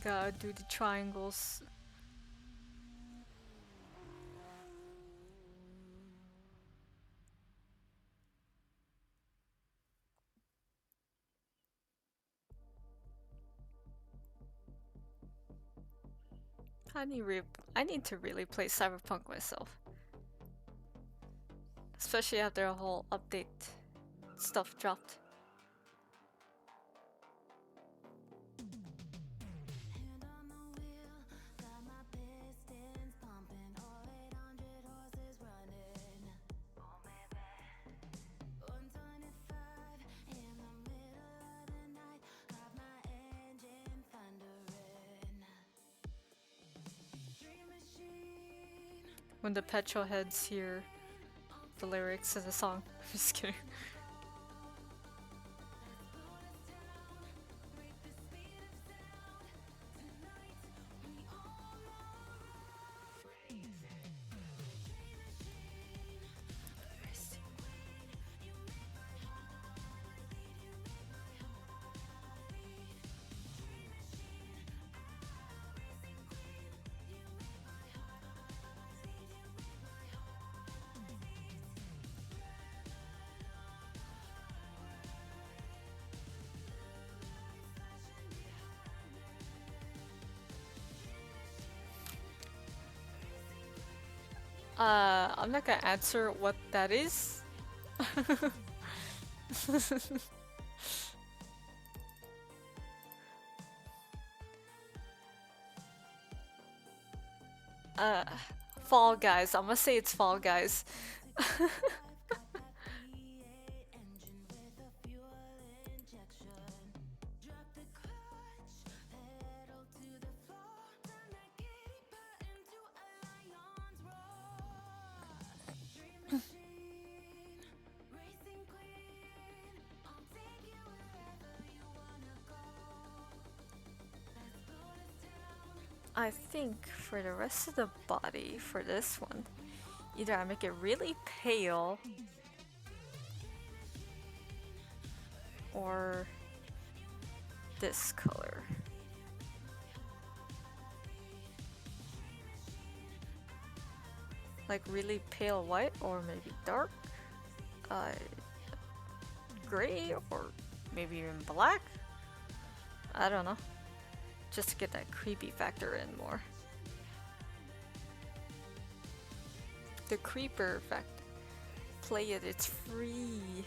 Speaker 1: Gotta do the triangles. I need to really play Cyberpunk myself. Especially after a whole update stuff dropped. When the petrol heads hear the lyrics of the song. Just kidding. I'm not gonna answer what that is. Uh, Fall Guys. I'm gonna say it's Fall Guys. I think for the rest of the body, for this one, either I make it really pale or this color. Like really pale white or maybe dark uh, gray or maybe even black. I don't know. Just to get that creepy factor in more. The creeper fact. Play it, it's free.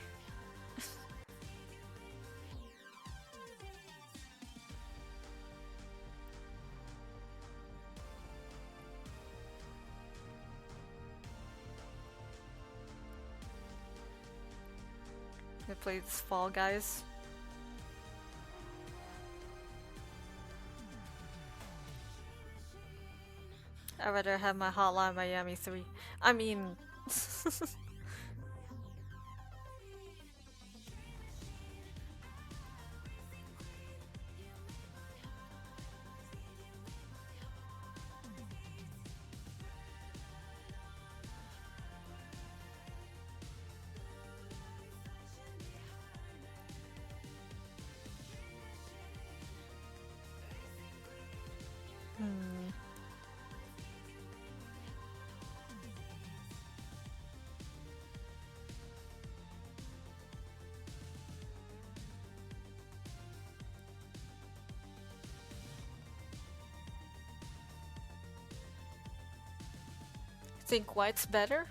Speaker 1: I played Fall Guys. I'd rather have my Hotline Miami 3. I mean... Think white's better?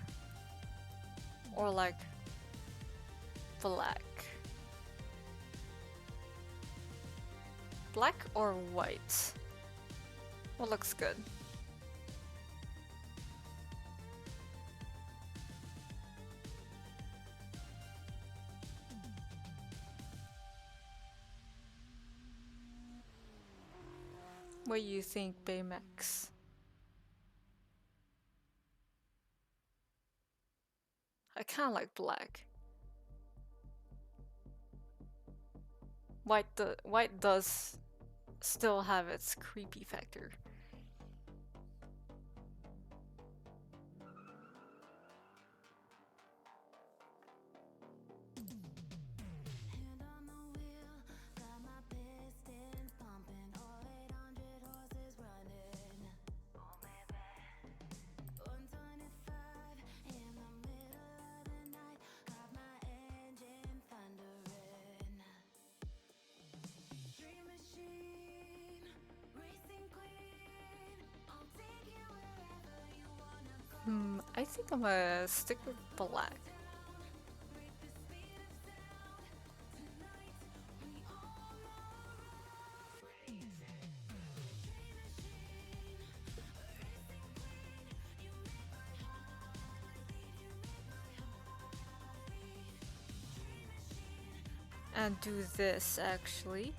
Speaker 1: Or like black? Black or white? What looks good? What do you think, Baymax? I kinda like black. White does still have its creepy factor. I think I'm gonna stick with black. And do this actually.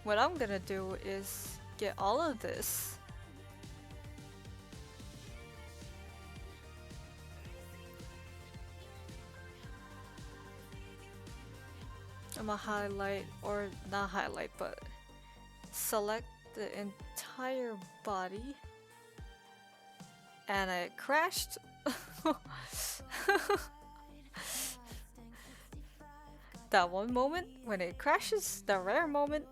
Speaker 1: What I'm gonna do is get all of this. I'm gonna highlight, or not highlight, but select the entire body. And it crashed. That one moment when it crashes, the rare moment.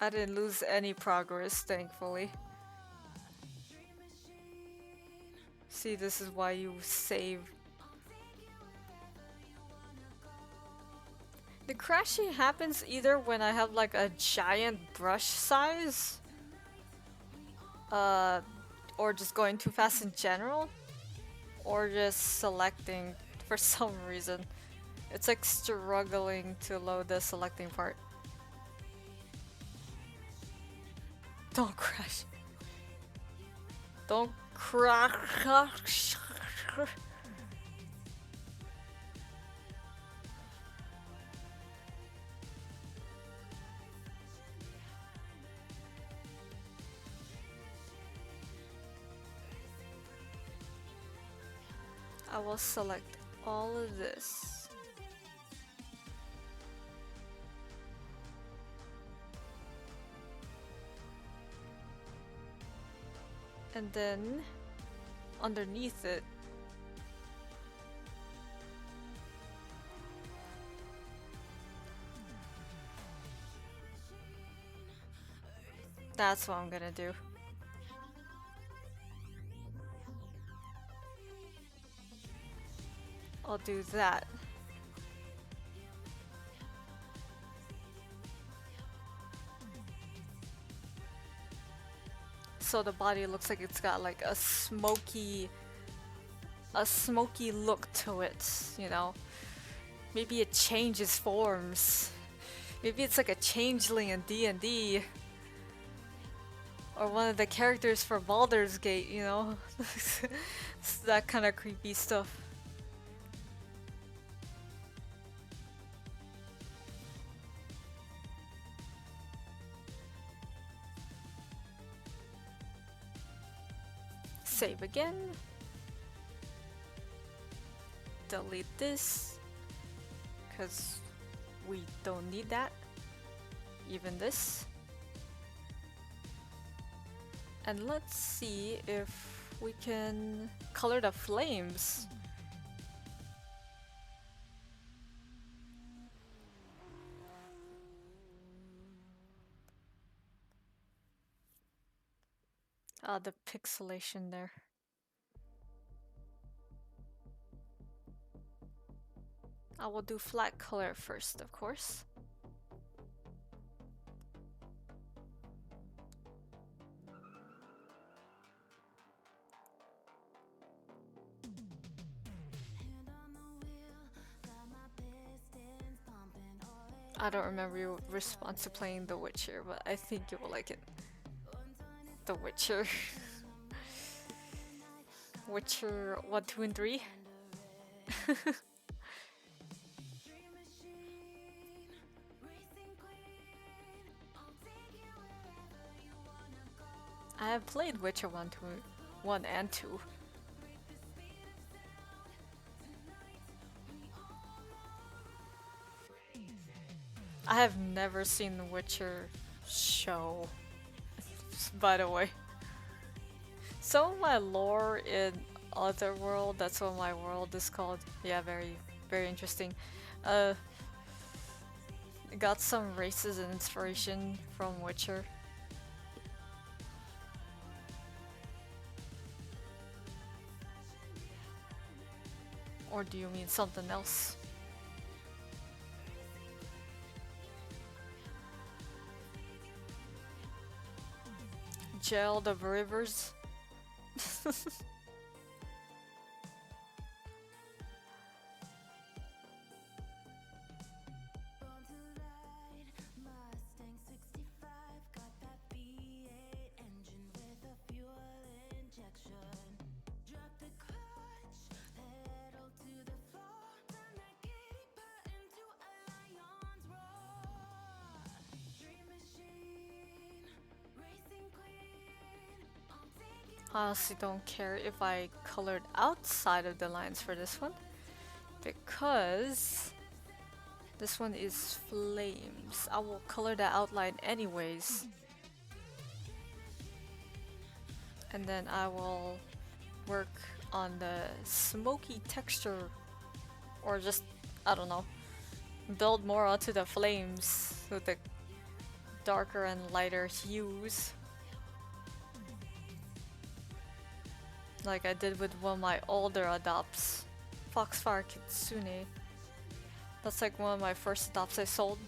Speaker 1: I didn't lose any progress, thankfully. See, this is why you save. The crashing happens either when I have like a giant brush size, or just going too fast in general, or just selecting for some reason. It's like struggling to load the selecting part. Don't crash. Don't crash. I will select all of this. And then underneath it, that's what I'm gonna do. I'll do that. So the body looks like it's got like a smoky look to it, you know? Maybe it changes forms. Maybe it's like a changeling in D&D. Or one of the characters for Baldur's Gate, you know? It's that kind of creepy stuff. Save again. Delete this, because we don't need that. Even this. And let's see if we can color the flames. The pixelation there. I will do flat color first, of course. I don't remember your response to playing The Witcher, but I think you will like it. The Witcher. Witcher 1, 2, and 3. I have played Witcher 1 and 2. I have never seen the Witcher show, by the way. Some of my lore in Otherworld, that's what my world is called. Yeah, very, very interesting. Got some races and inspiration from Witcher. Or do you mean something else? Yall of Rivers. I honestly don't care if I colored outside of the lines for this one, because this one is flames. I will color the outline anyways. And then I will work on the smoky texture, or just, I don't know, build more onto the flames with the darker and lighter hues. Like I did with one of my older adopts, Foxfire Kitsune. That's like one of my first adopts I sold.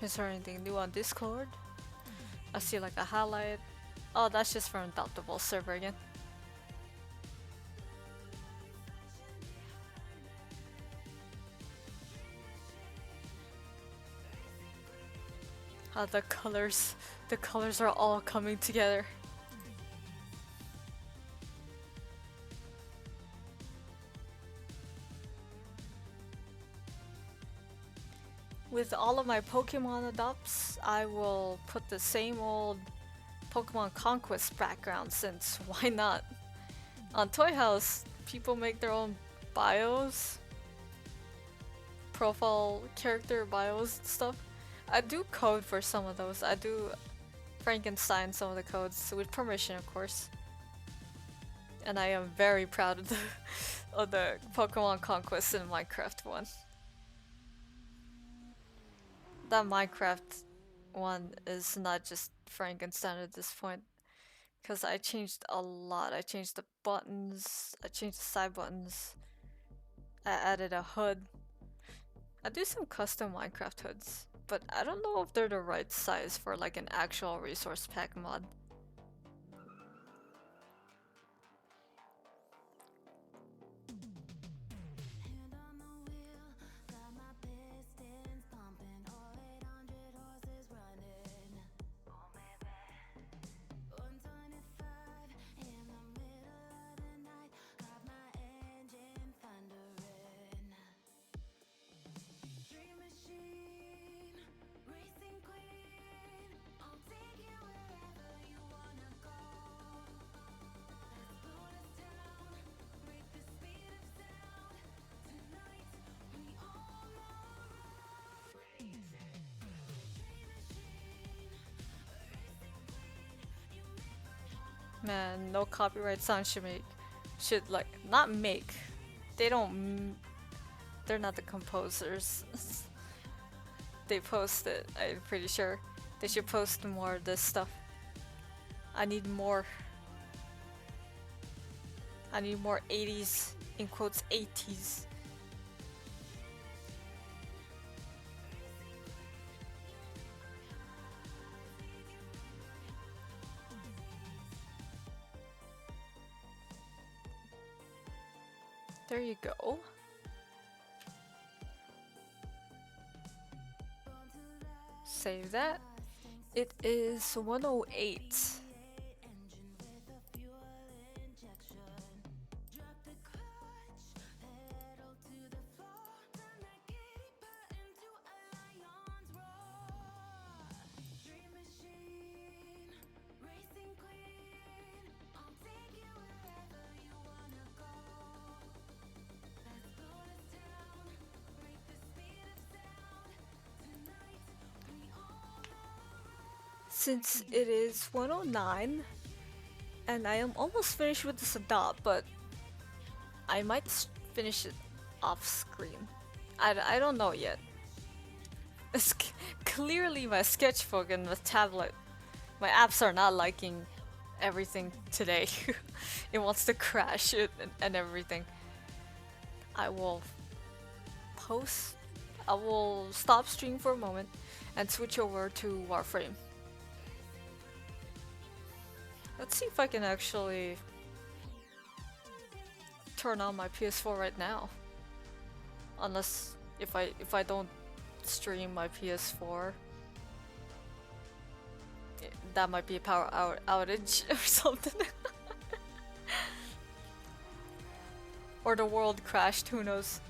Speaker 1: Is there anything new on Discord? I see like a highlight. Oh, that's just from Adoptable server again. How the colors are all coming together. With all of my Pokemon adopts, I will put the same old Pokemon Conquest background, since why not? On Toy House, people make their own bios, profile character bios and stuff. I do code for some of those. I do Frankenstein some of the codes, with permission of course. And I am very proud of the Pokemon Conquest in Minecraft one. That Minecraft one is not just Frankenstein at this point, because I changed a lot. I changed the buttons, I changed the side buttons, I added a hood. I do some custom Minecraft hoods, but I don't know if they're the right size for like an actual resource pack mod. Man, no copyright sound should like not make. They don't. They're not the composers. They post it. I'm pretty sure they should post more of this stuff. I need more. I need more 80s, in quotes 80s. There you go. Save that. It is 108. Since it is 109 and I am almost finished with this adopt, but I might finish it off screen. I don't know yet. It's clearly my sketchbook and the tablet. My apps are not liking everything today. It wants to crash it and everything. I will stop stream for a moment and switch over to Warframe. Let's see if I can actually turn on my PS4 right now. Unless if I don't stream my PS4, that might be a power outage or something. Or the world crashed, who knows.